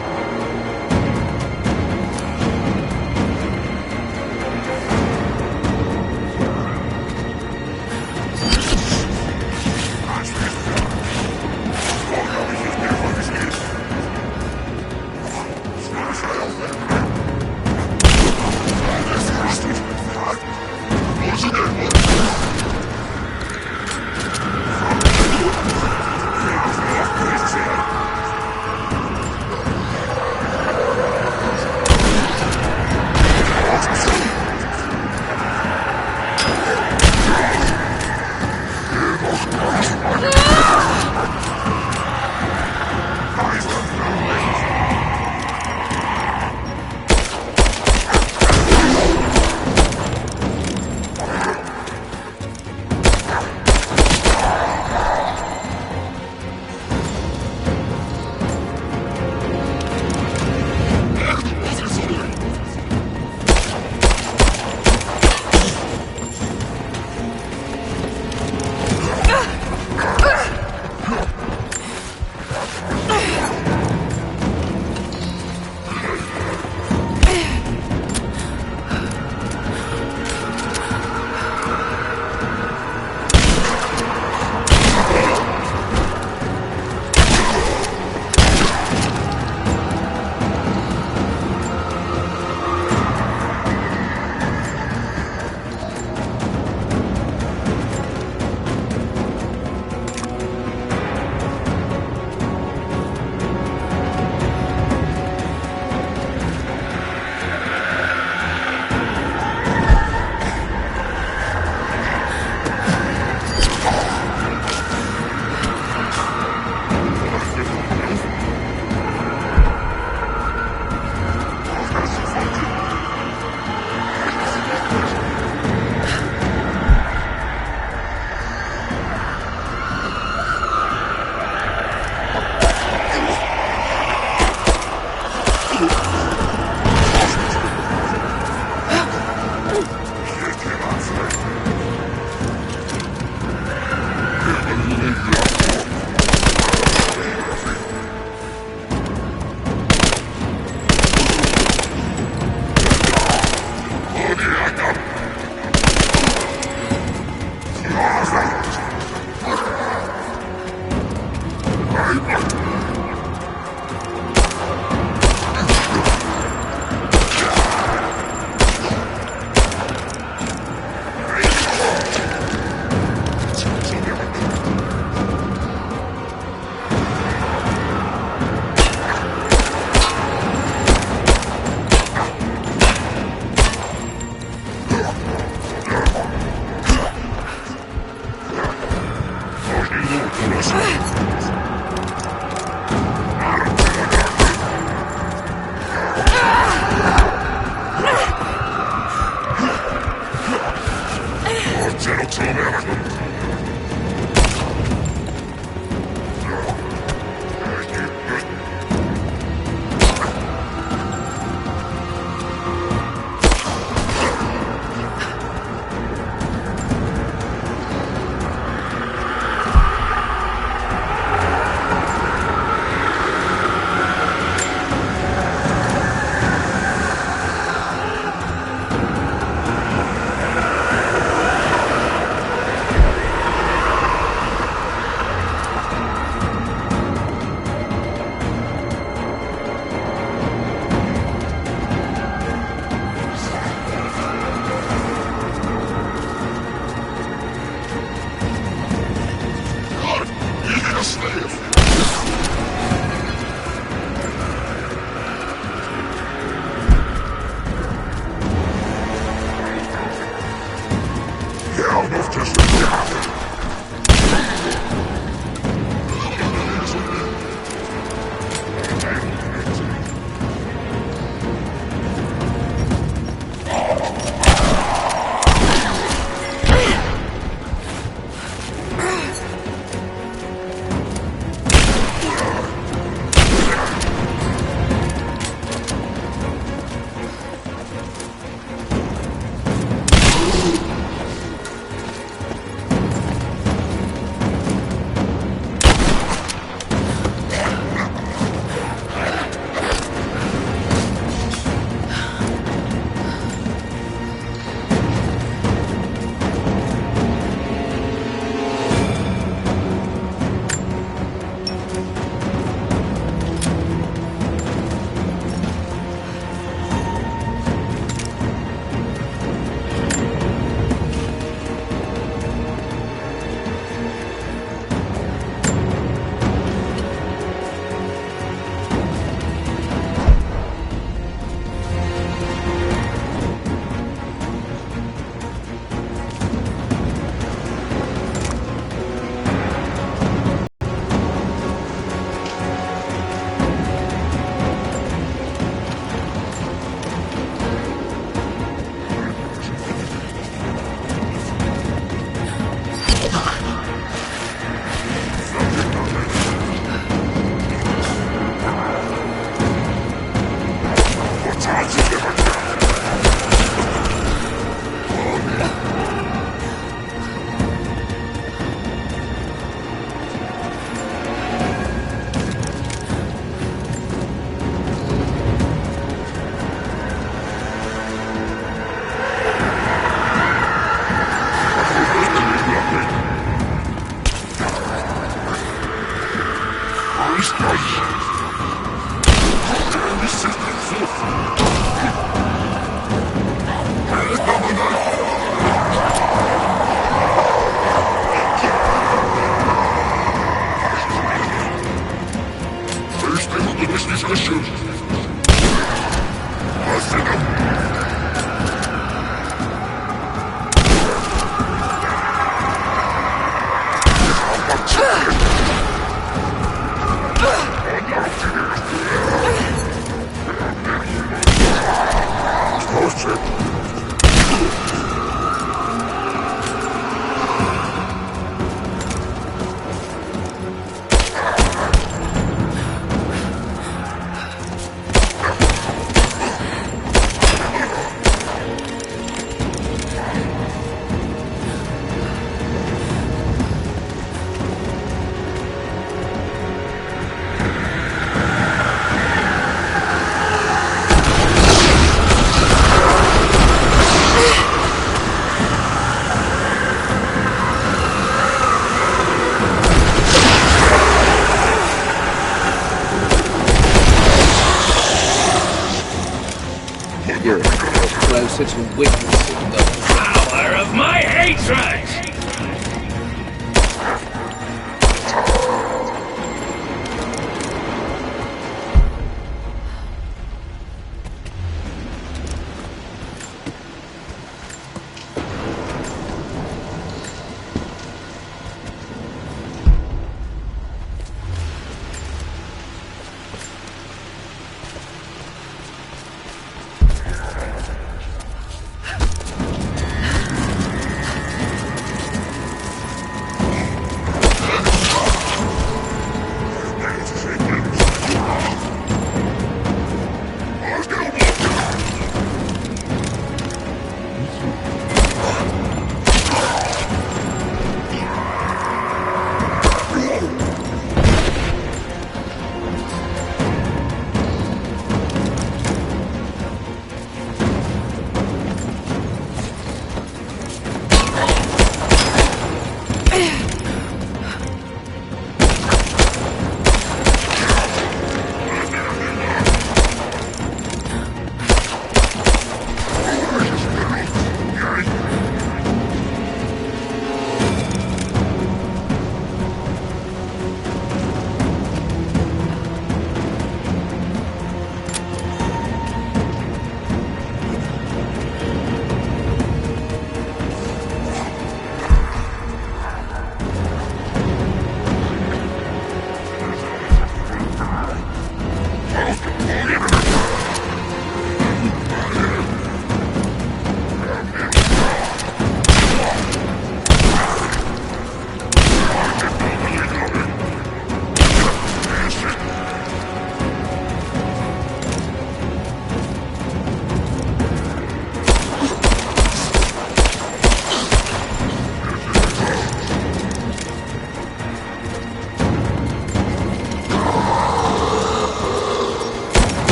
closer to witnessing the power of my hatred!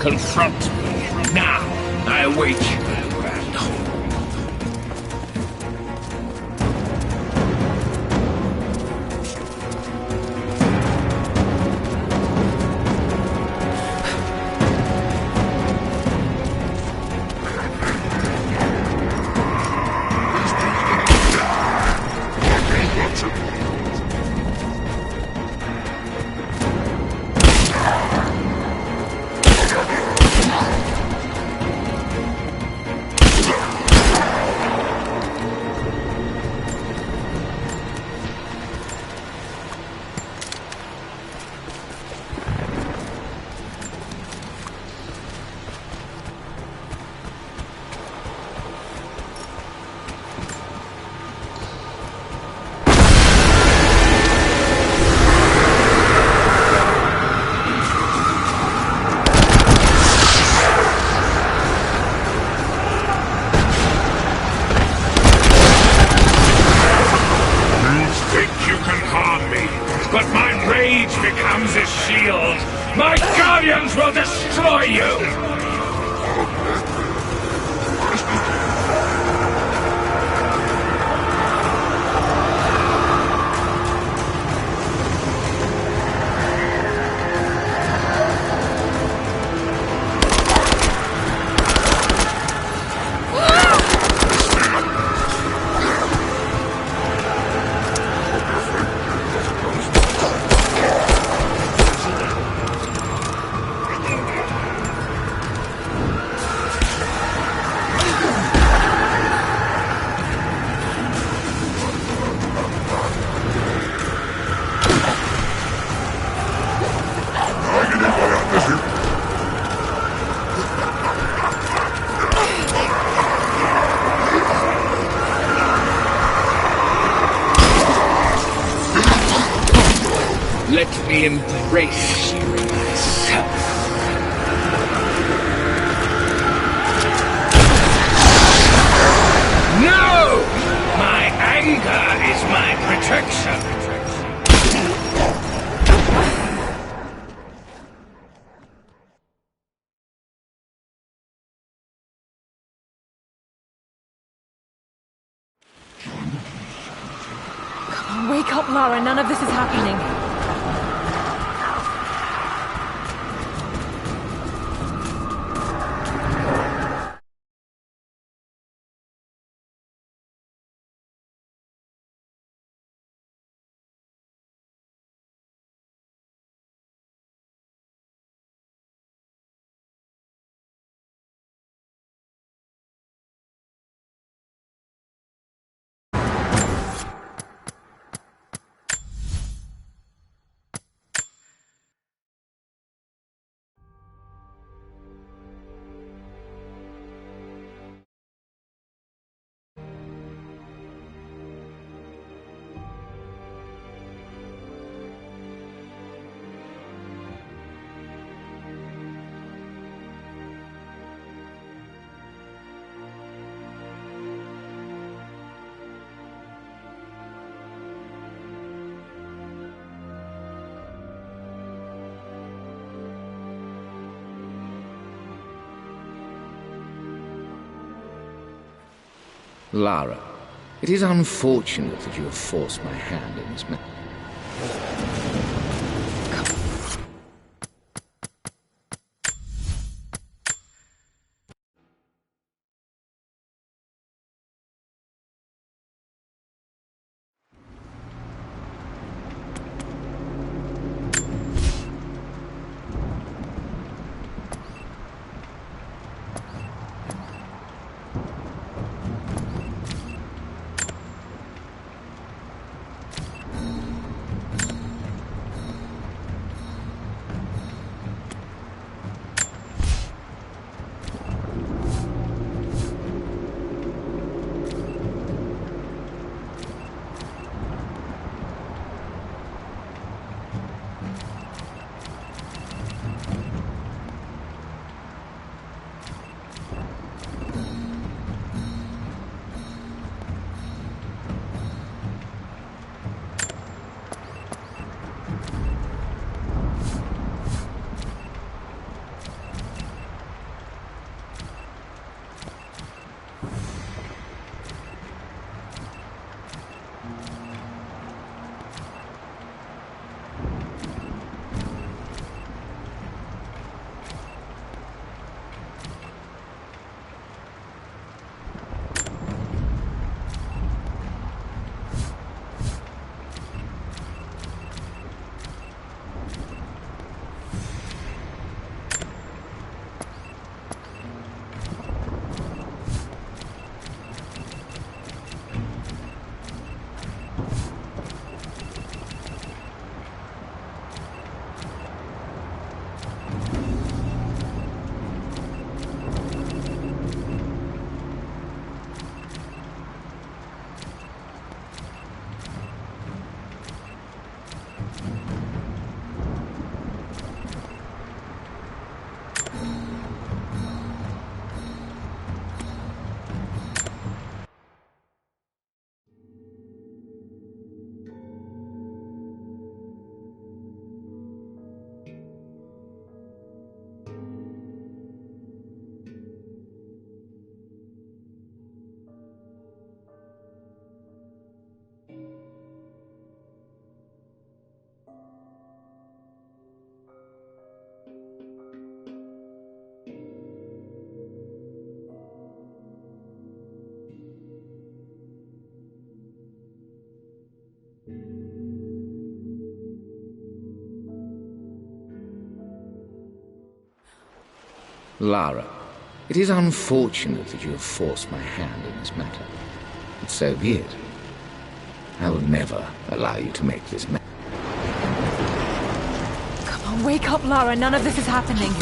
confront me. Now, I await you in the Grand Hall. But my rage becomes a shield. My guardians will destroy you! Let me embrace you myself. No! My anger is my protection. Come on, wake up, Lara. None of this is happening. Lara, it is unfortunate that you have forced my hand in this matter. Lara, it is unfortunate that you have forced my hand in this matter. But so be it. I will never allow you to make this Come on, wake up, Lara. None of this is happening.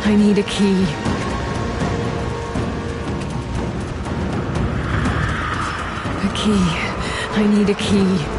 I need a key. A key. I need a key.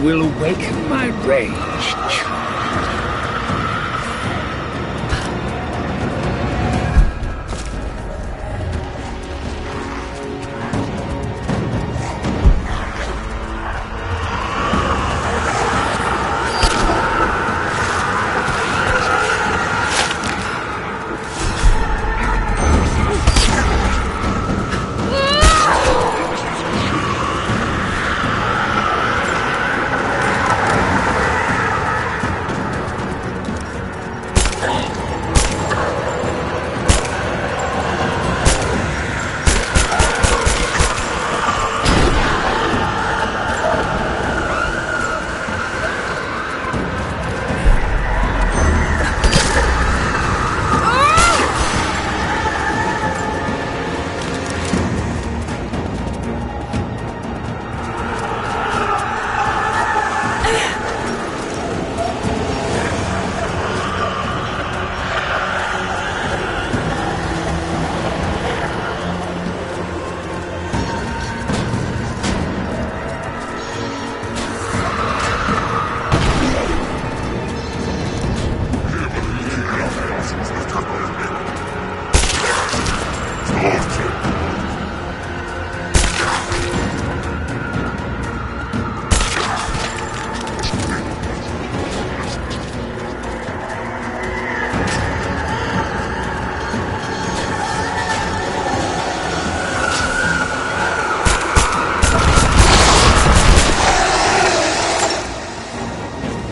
will awaken my rage, child.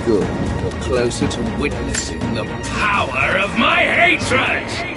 Good. You're closer to witnessing the Power of my hatred!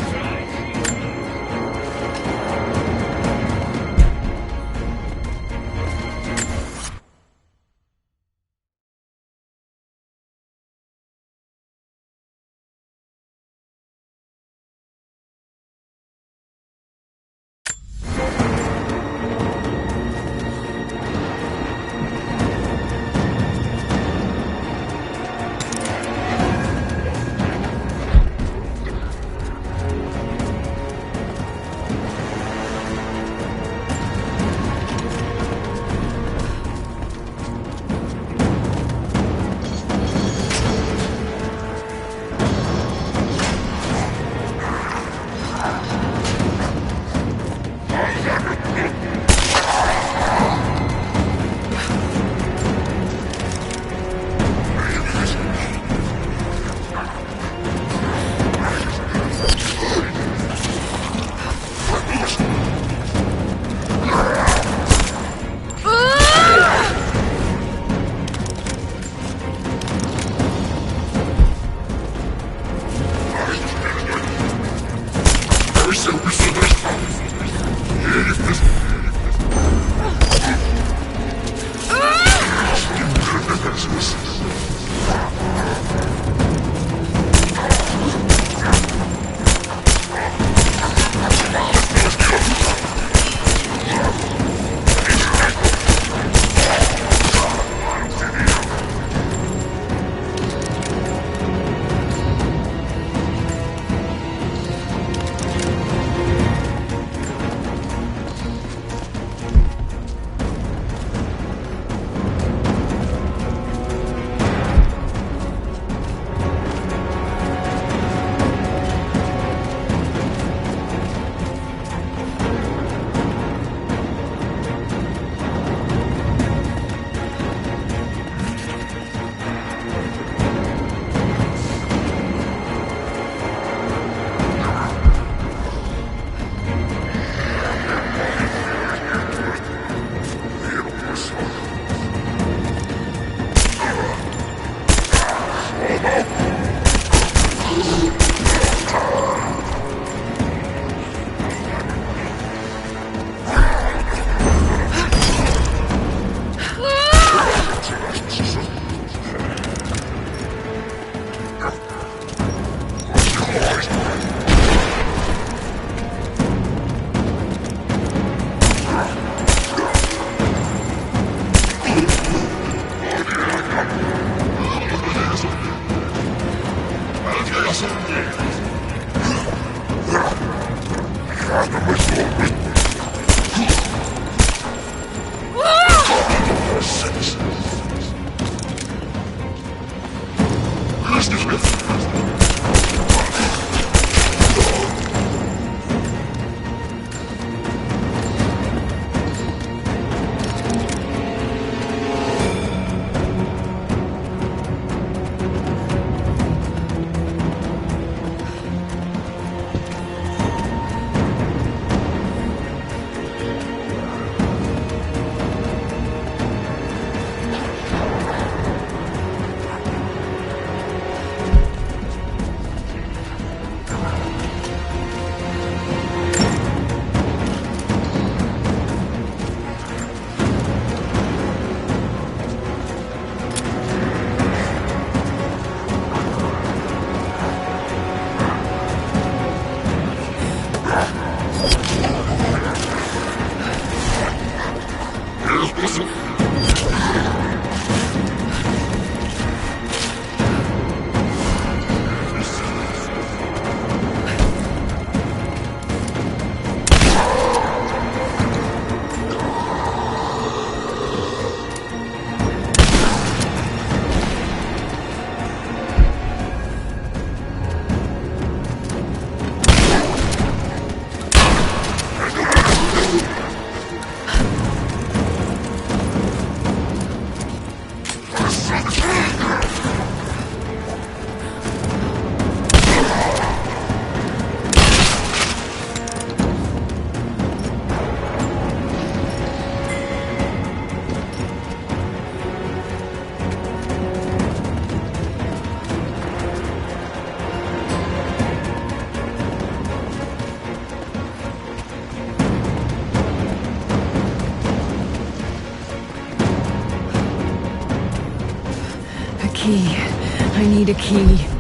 Key. I need a key.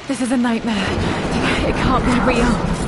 This is a nightmare. It can't be real.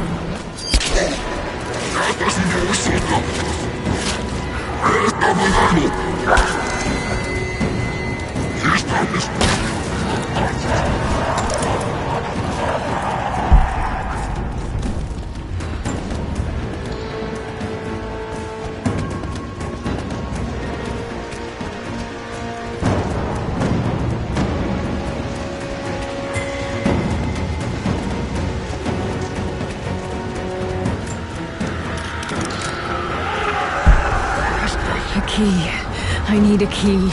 A key. I need a key.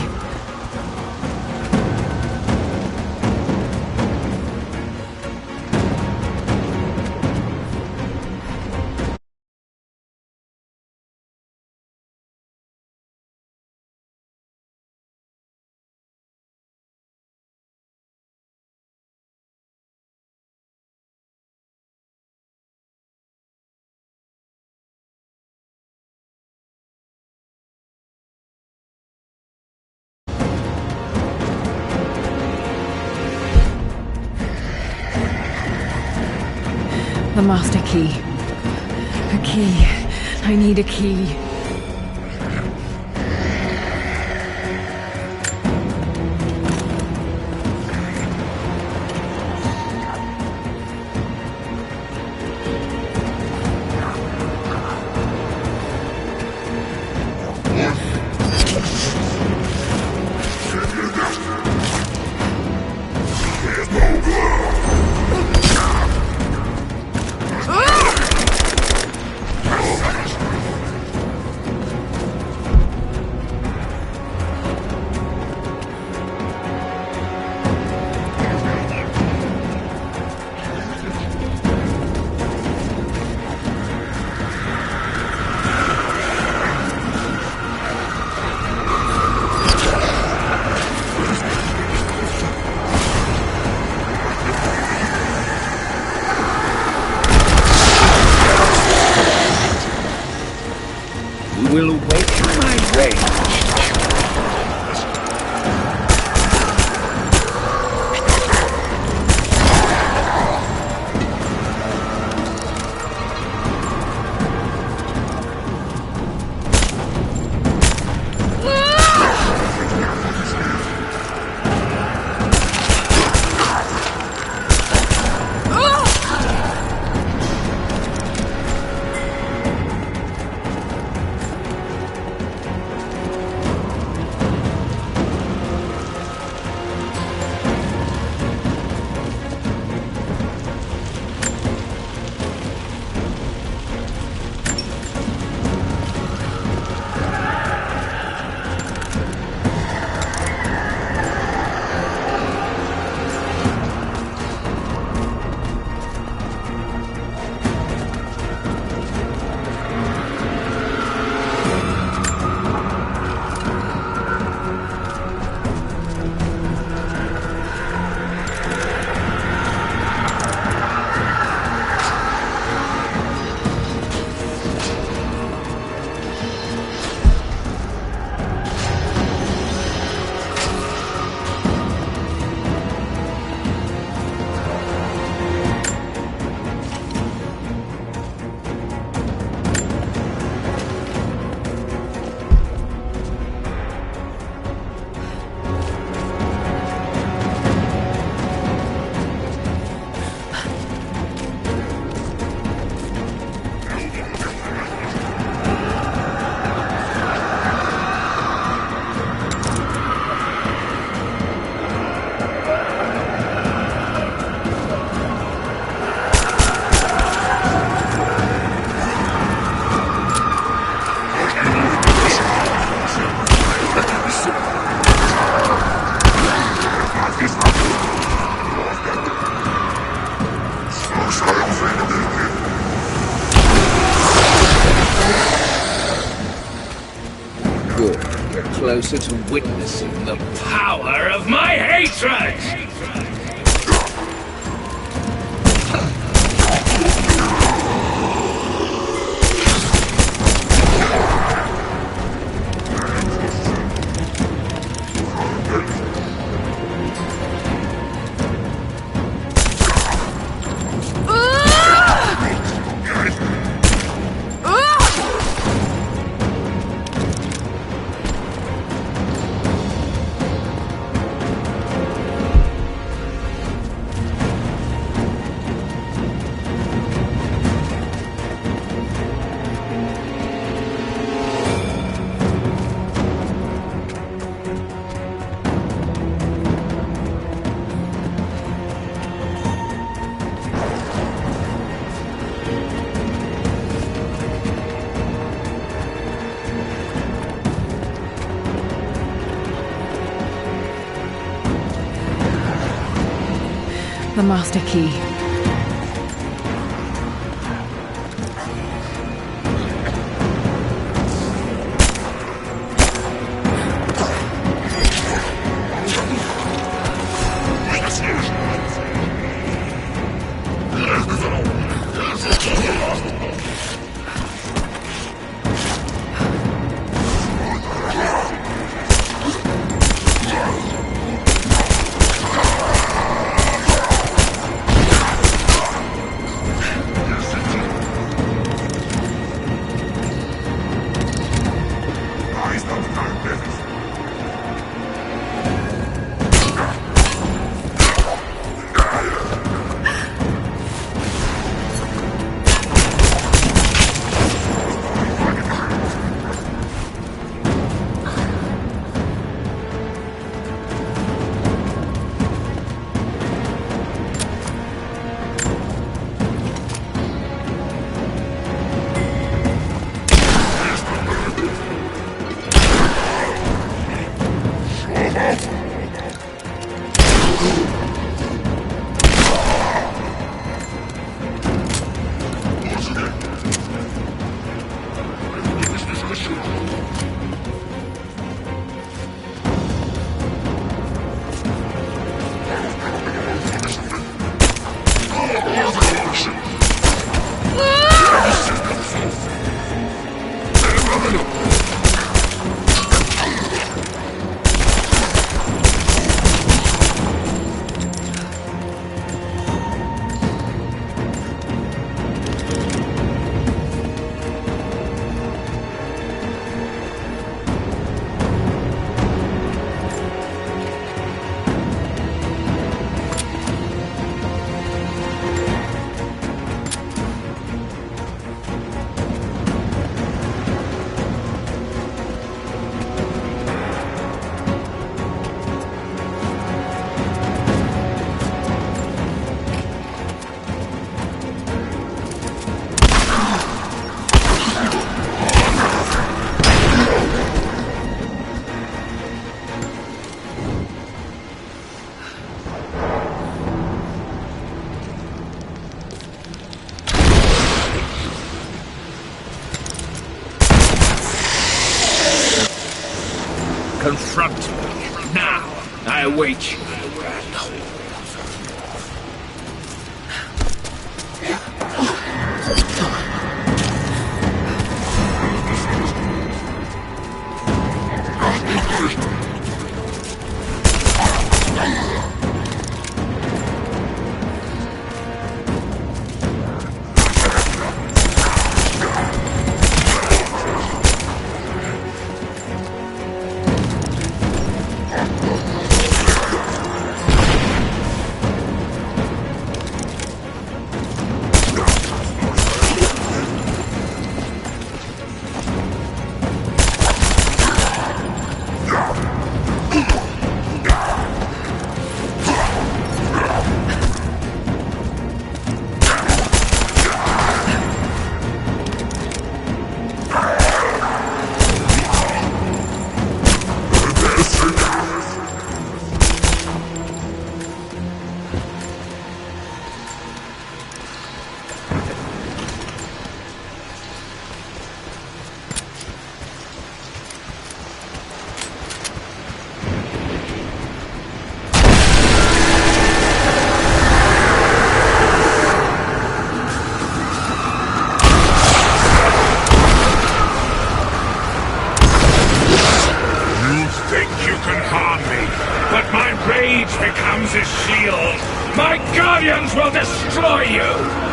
The master key. A key. I need a key. Will await my range. Good. You're closer to witnessing the Power of my hatred! The master key. Confront me. Now, I await you. can harm me, but my rage becomes a shield. My guardians will destroy you!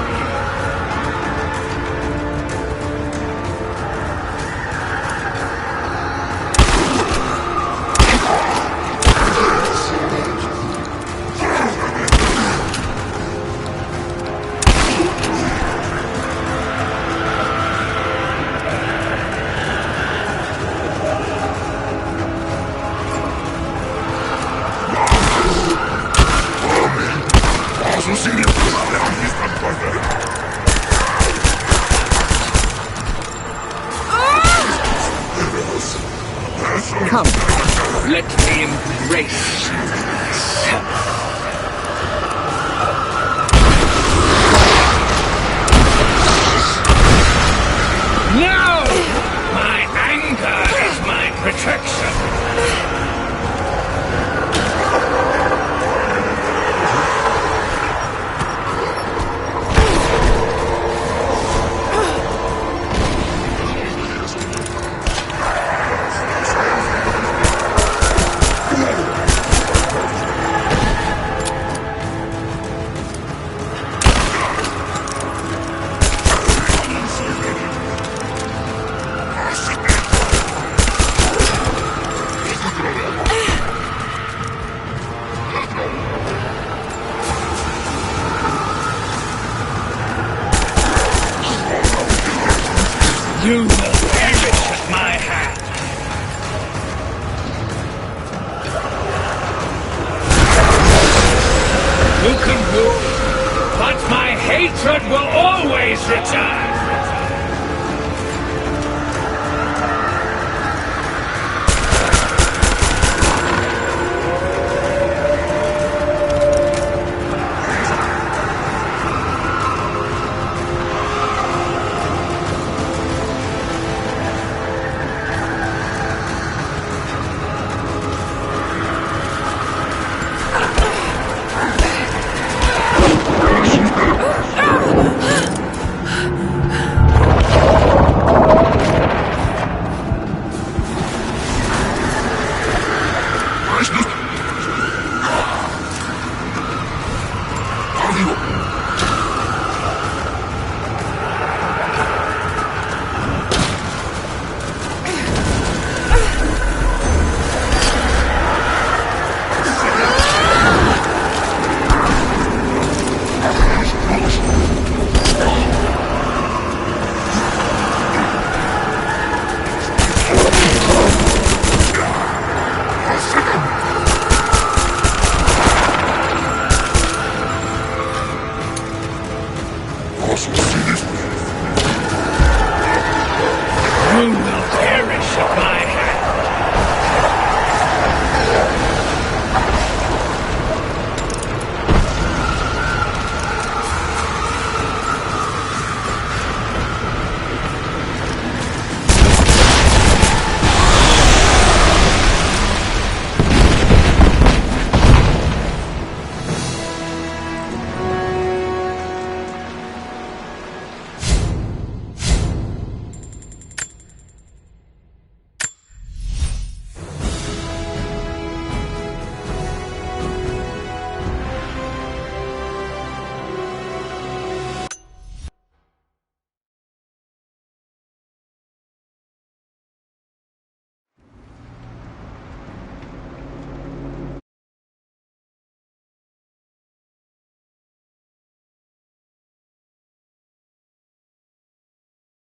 Come, let me embrace you. No! My anger is my protection. You will perish at my hand. You can rule, but my hatred will always return.